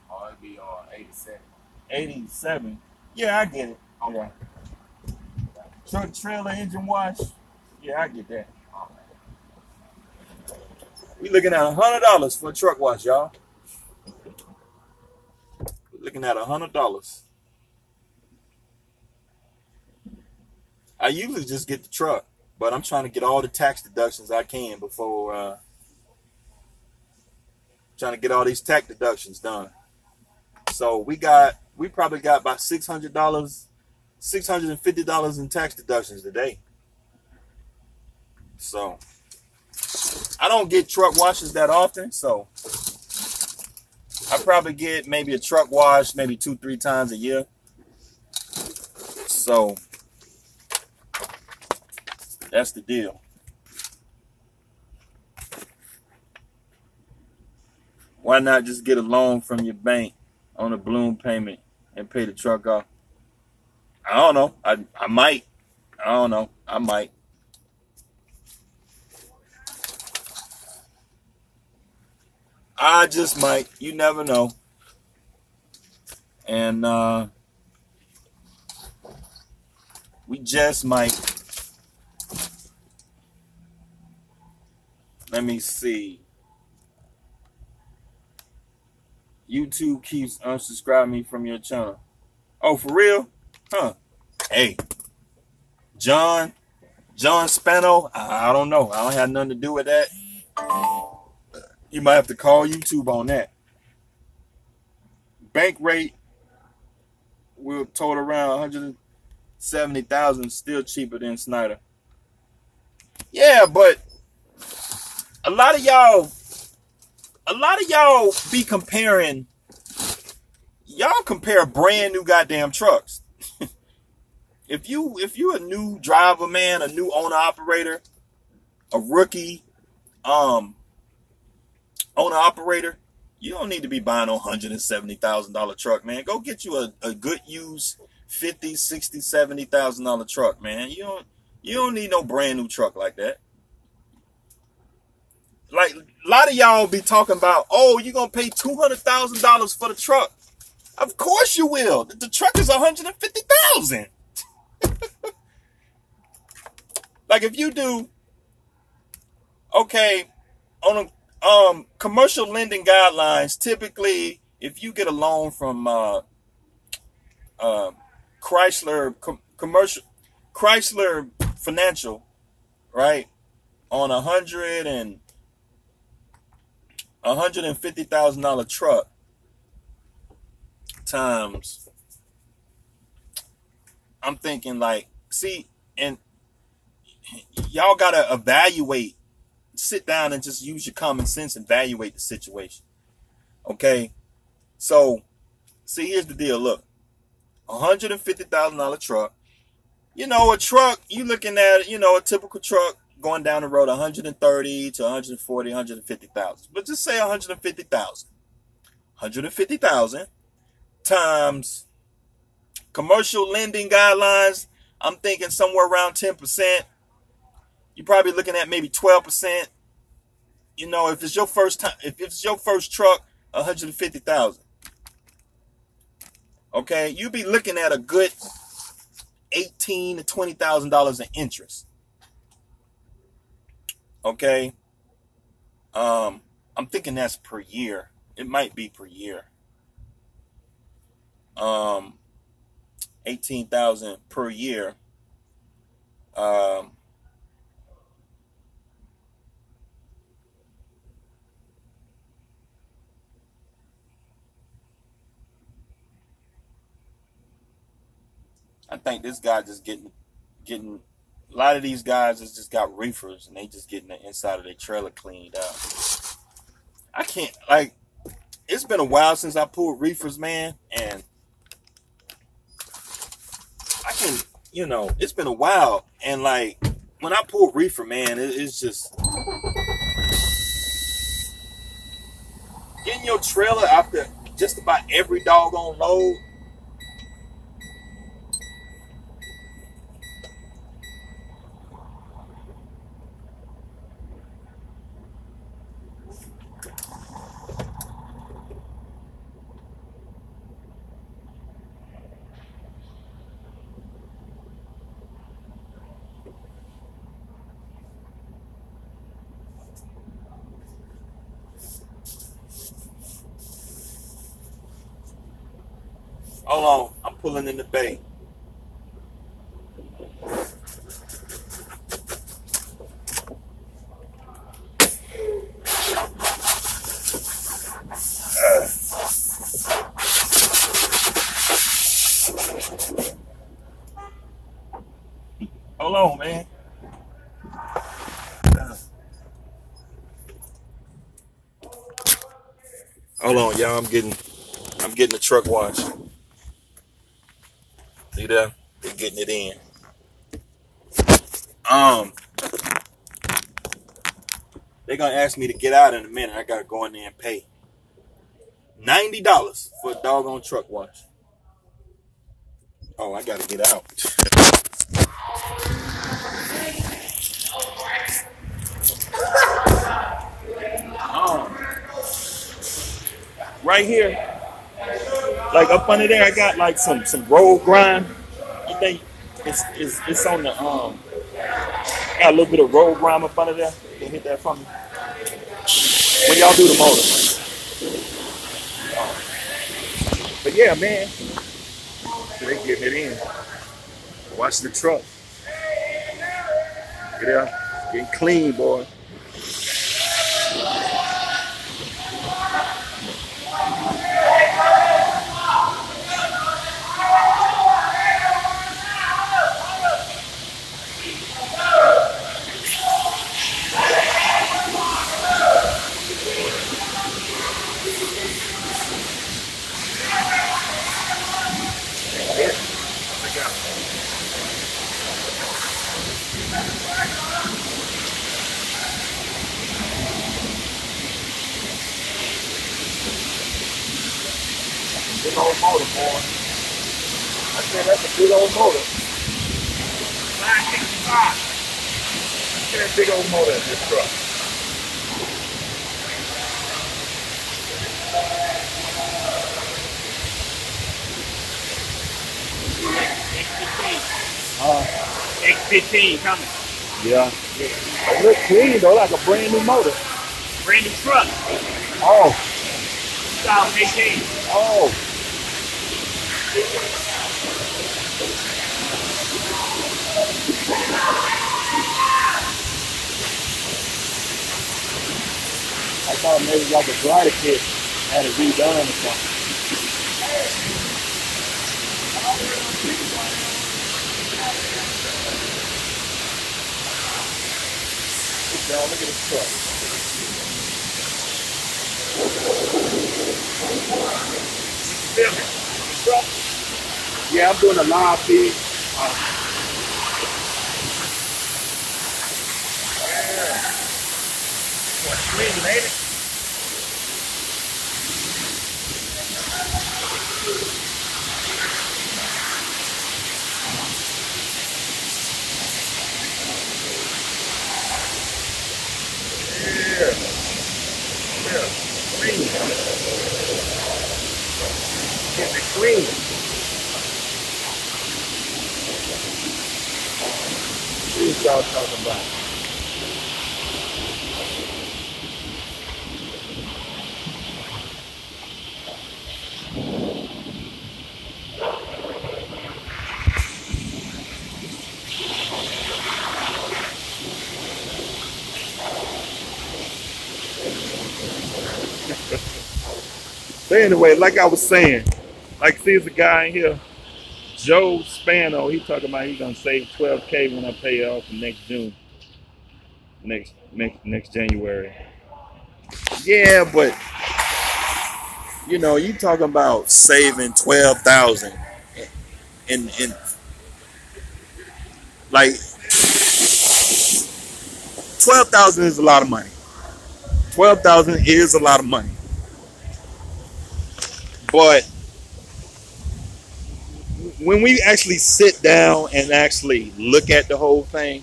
Oh, it'd be 87. 87. Yeah, I get it. Okay. Yeah. Truck, trailer, engine wash. Yeah, I get that. We looking at $100 for a truck wash, y'all. We're looking at $100. I usually just get the truck, but I'm trying to get all the tax deductions I can before trying to get all these tax deductions done. So we probably got about $600, $650 in tax deductions today. So I don't get truck washes that often, so I probably get maybe a truck wash maybe 2-3 times a year. So that's the deal. Why not just get a loan from your bank on a balloon payment and pay the truck off? I don't know. I might. I don't know. I might. I just might. You never know. And we just might. Let me see. YouTube keeps unsubscribing me from your channel. Oh, for real? Huh. Hey. John Spano, I don't know. I don't have nothing to do with that. You might have to call YouTube on that. Bank rate will total around 170,000, still cheaper than Snyder. Yeah, but a lot of y'all be comparing. Y'all compare brand new goddamn trucks. If you a new driver, man, a new owner operator, a rookie owner operator, you don't need to be buying a $170,000 truck, man. Go get you a good used $50,000, $60,000, $70,000 truck, man. You don't need no brand new truck like that. Like a lot of y'all be talking about, oh, you're gonna pay $200,000 for the truck. Of course you will. The truck is $150,000. Like if you do, okay, on a commercial lending guidelines, typically if you get a loan from Chrysler Financial, right, on $150,000 truck times, I'm thinking like, see, and y'all gotta evaluate, sit down and just use your common sense and evaluate the situation. Okay, so see, here's the deal. Look, $150,000 truck. You know, a truck, you looking at, a typical truck going down the road 130 to 140, 150,000. But just say 150,000. 150,000 times commercial lending guidelines, I'm thinking somewhere around 10%. You're probably looking at maybe 12%. If it's your first time, if it's your first truck, 150,000. Okay, you'll be looking at a good $18,000 to $20,000 in interest. Okay, I'm thinking that's per year. It might be per year. 18,000 per year. I think this guy just getting a lot of these guys just got reefers and they just getting the inside of their trailer cleaned out. I can't, like, it's been a while since I pulled reefers, man, and I can, it's been a while, and like when I pull reefer, man, it's just getting your trailer after just about every doggone load. Hold on, I'm pulling in the bay. Hold on, man. Hold on, y'all. I'm getting the truck washed. See that? They're getting it in. They're gonna ask me to get out in a minute. I gotta go in there and pay $90 for a doggone truck wash. Oh, I gotta get out. Right here, like up under there, I got like some road grime. You think it's on the got a little bit of road grime up under there? You can hit that from me when y'all do the motor. But yeah, man, so they getting it in. Watch the truck. Get out, getting clean, boy. Big old motor, boy. I said that's a big old motor. 965. Look at that big old motor in this truck. X15 coming. Yeah. It looks clean though, like a brand new motor. Brand new truck. Oh. 2018. Oh. I thought maybe like a glider kit had it redone or something. Look at this truck. Yeah, I'm doing a live feed. Screaming, ain't it? Getting it clean. What y'all talking about? So anyway, like I was saying, like see, there's a guy in here Joe Spano, he talking about he gonna save 12K when I pay off next June, next January. Yeah, but you know, you talking about saving 12,000, and like 12,000 is a lot of money. 12,000 is a lot of money, but when we actually sit down and actually look at the whole thing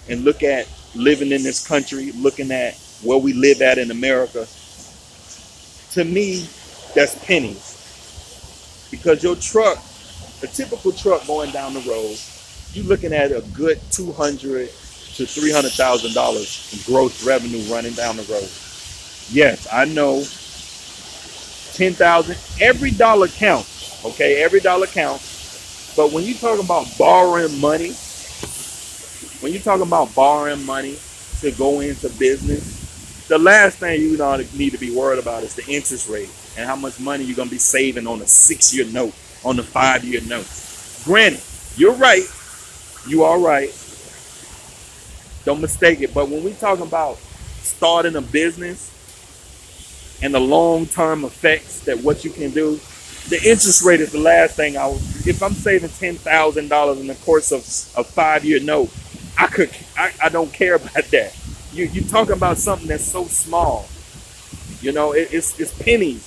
and look at living in this country, looking at where we live at in America, to me, that's pennies. Because your truck, a typical truck going down the road, you're looking at a good $200,000 to $300,000 in gross revenue running down the road. Yes, I know 10,000. Every dollar counts. Okay, every dollar counts. But when you talk about borrowing money, to go into business, the last thing you need to be worried about is the interest rate and how much money you're gonna be saving on a 6-year note, on a 5-year note. Granted, you're right. You are right. Don't mistake it. But when we talk about starting a business and the long-term effects that what you can do, the interest rate is the last thing if I'm saving $10,000 in the course of a 5-year note, I don't care about that. You talking about something that's so small. You know, it's pennies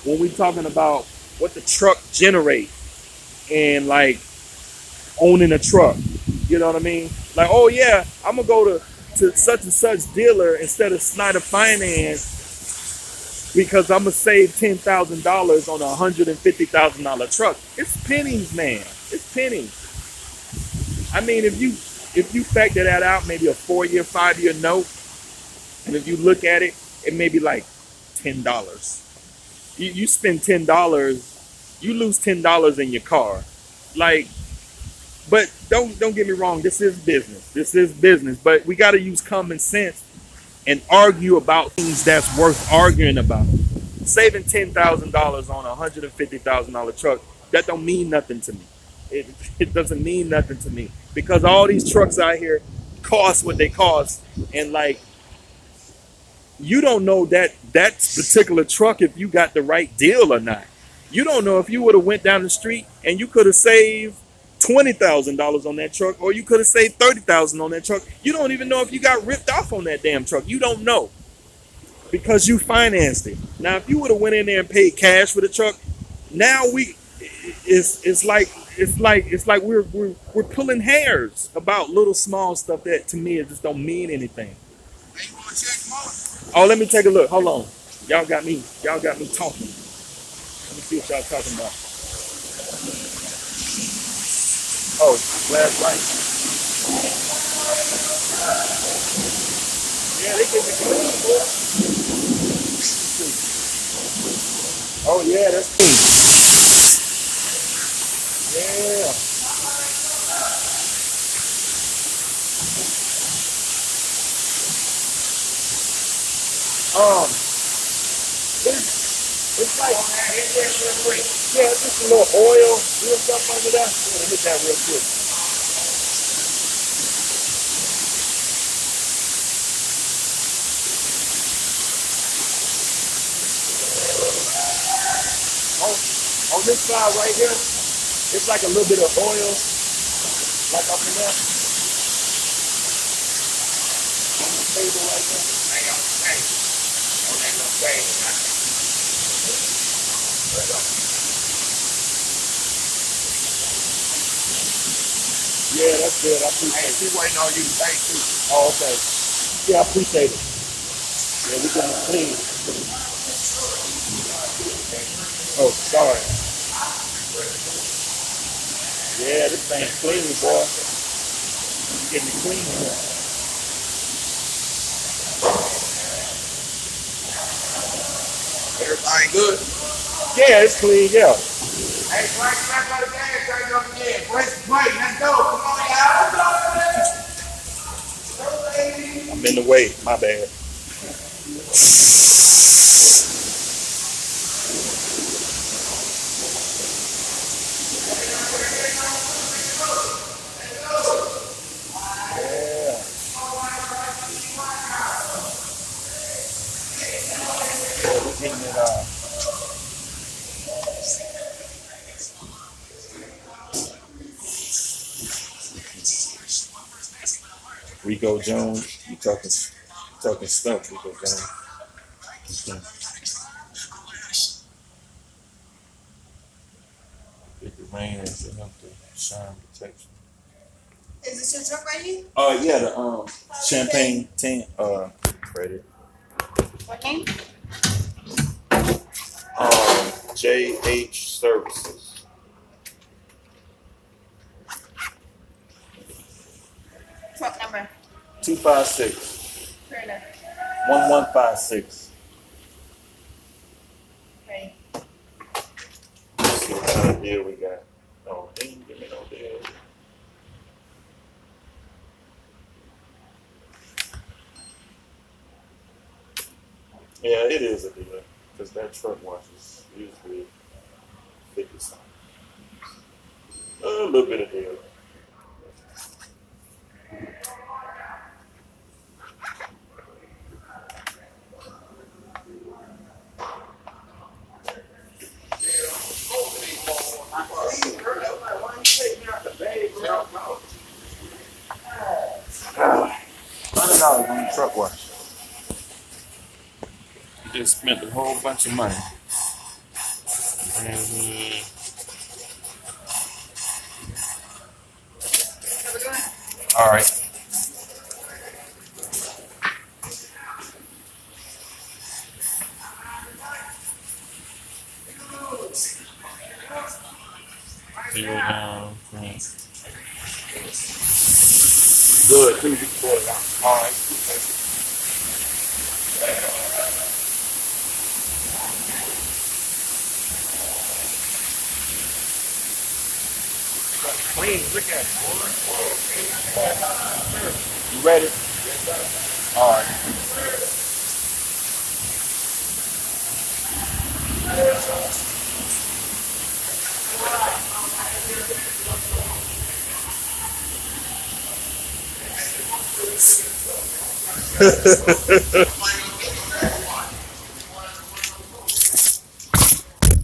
when we talking about what the truck generates and like owning a truck. You know what I mean? Like, oh yeah, I'm gonna go to such and such dealer instead of Snyder Finance because I'm gonna save $10,000 on a $150,000 truck. It's pennies, man. It's pennies. I mean, if you factor that out, maybe a 4-year, 5-year note, and if you look at it, it may be like $10. You spend $10, you lose $10 in your car. Like, but don't get me wrong, this is business. This is business. But we gotta use common sense and argue about things that's worth arguing about. Saving $10,000 on a $150,000 truck, that don't mean nothing to me. It doesn't mean nothing to me because all these trucks out here cost what they cost, and like you don't know that particular truck if you got the right deal or not. You don't know if you would have went down the street and you could have saved $20,000 on that truck, or you could have saved $30,000 on that truck. You don't even know if you got ripped off on that damn truck. You don't know because you financed it. Now, if you would have went in there and paid cash for the truck, now it's like we're pulling hairs about little small stuff that to me it just don't mean anything. Hey, you want to check more? Oh, let me take a look. Hold on. Y'all got me talking. Let me see what y'all talking about. Oh, glass right. Yeah, they give me clean, boy. Oh yeah, that's clean. Yeah. It's like yeah, just a little oil, real stuff under that. I'm gonna hit that real quick. On this side right here, it's like a little bit of oil, like up in there. On the table right there. Hey, on the table. On that little table. Yeah, that's good. I appreciate Hey, it. she waiting on you to pay too. Oh, okay. Yeah, I appreciate it. Yeah, we getting it clean. Oh, sorry. Yeah, this thing's clean, boy. I'm getting it clean here. Everything good? Yeah, it's clean, yeah. Hey, Frank, let's go to the game. Turn it up again. Wait, let's go. Come on, y'all. I'm in the way. My bad. Rico Jones, you talking stuff, Rico Jones. Okay. 50 rain and to him to shine protection. Is this your truck right here? Yeah, the champagne tent credit. What name? JH Services. Truck number. 256 Fair enough. 1156. Okay. Let's see what kind of deal we got. Oh, he didn't give me no deal. Yeah, it is a deal. Because that truck wash is usually 50 something. A little bit of deal. $100 on the truck wash. You just spent a whole bunch of money. All right. Zero down. Good. Please be quarter down. All right. Clean. Look at it, boy. You ready? All right.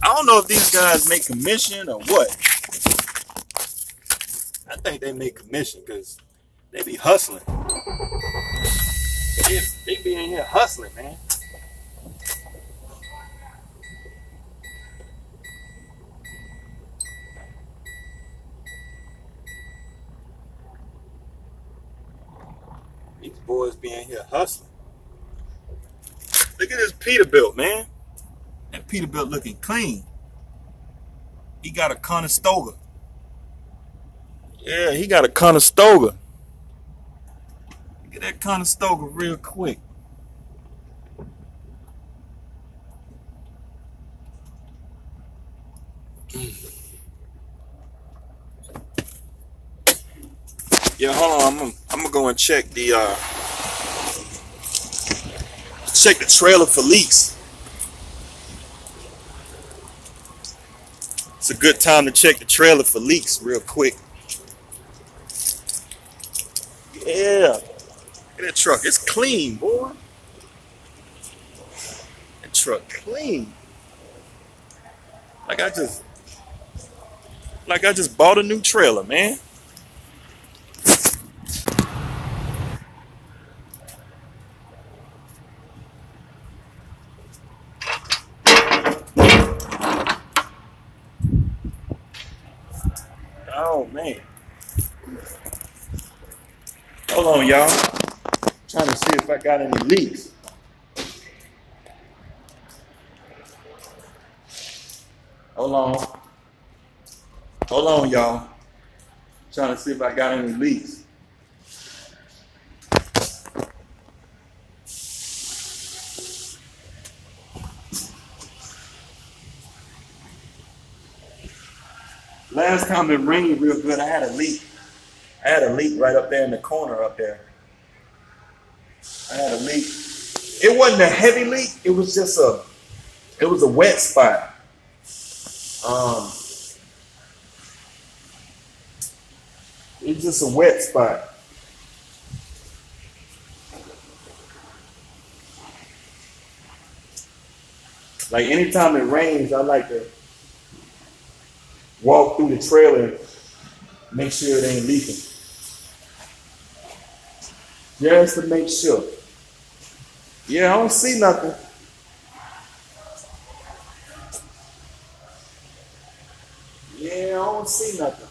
I don't know if these guys make commission or what. I think they make commission because they be hustling. They be in here hustling, man. These boys be in here hustling. Look at this Peterbilt, man. That Peterbilt looking clean. He got a Conestoga. Yeah, he got a Conestoga. Look at that Conestoga real quick. Yeah, hold on. I'm gonna go and check the trailer for leaks. It's a good time to check the trailer for leaks real quick. Yeah. Look at that truck. It's clean, boy. That truck clean. Like I just bought a new trailer, man. Oh man. Hold on, y'all. Trying to see if I got any leaks. Hold on. Hold on, y'all. Trying to see if I got any leaks. Last time it rained real good, I had a leak. I had a leak right up there in the corner up there. I had a leak. It wasn't a heavy leak. It was just it was a wet spot. It's just a wet spot. Like anytime it rains, I like to walk through the trailer, make sure it ain't leaking. Just to make sure. Yeah, I don't see nothing. Yeah, I don't see nothing.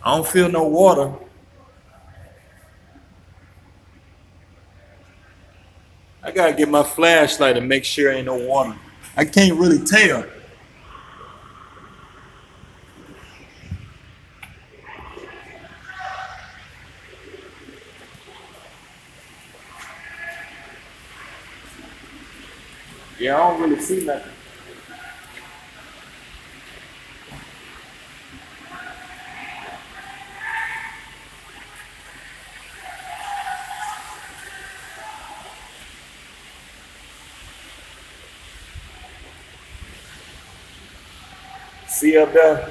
I don't feel no water. I gotta get my flashlight and make sure ain't no water. I can't really tell. Yeah, I don't really see nothing. See up there?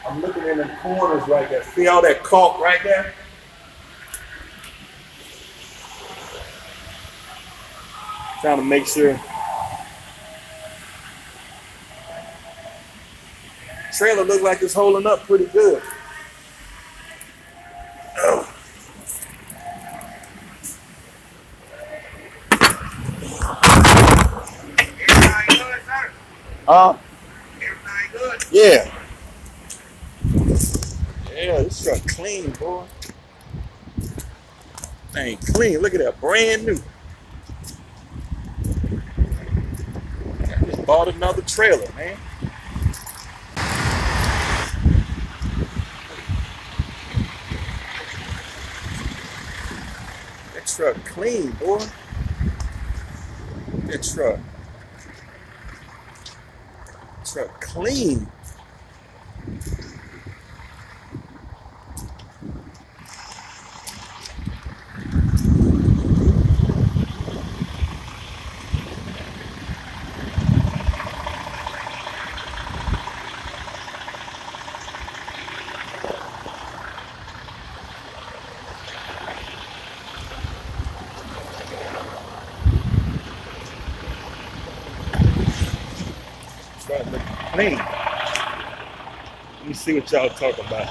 I'm looking in the corners right there. See all that caulk right there? Trying to make sure. Trailer look like it's holding up pretty good. Oh. Everything good, sir? Everything good? Yeah. Yeah, this truck clean, boy. Ain't clean. Look at that, brand new. I just bought another trailer, man. That truck clean, boy. That truck clean. Truck look clean. Let me see what y'all talking about.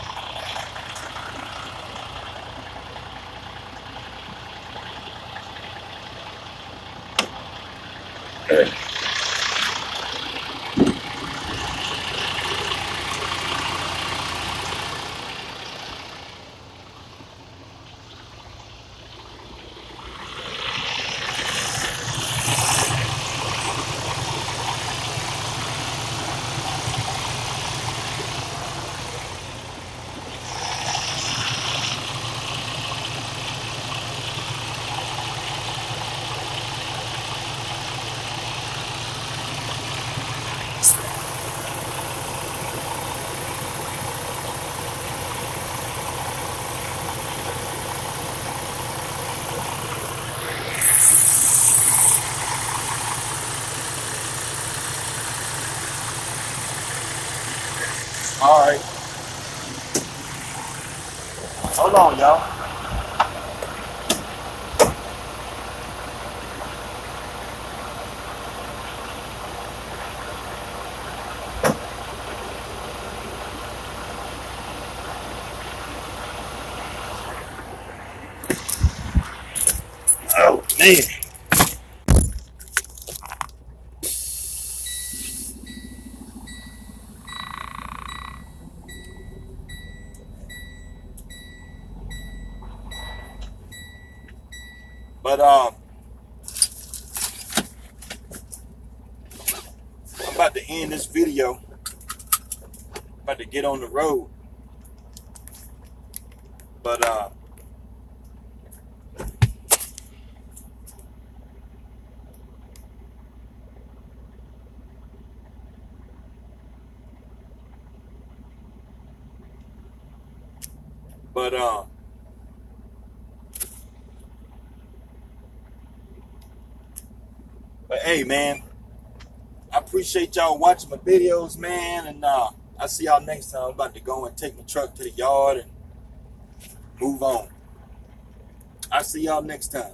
All right. Hold on, y'all. Oh, man. But I'm about to end this video. About to get on the road. But hey, man, I appreciate y'all watching my videos, man, and I'll see y'all next time. I'm about to go and take my truck to the yard and move on. I'll see y'all next time.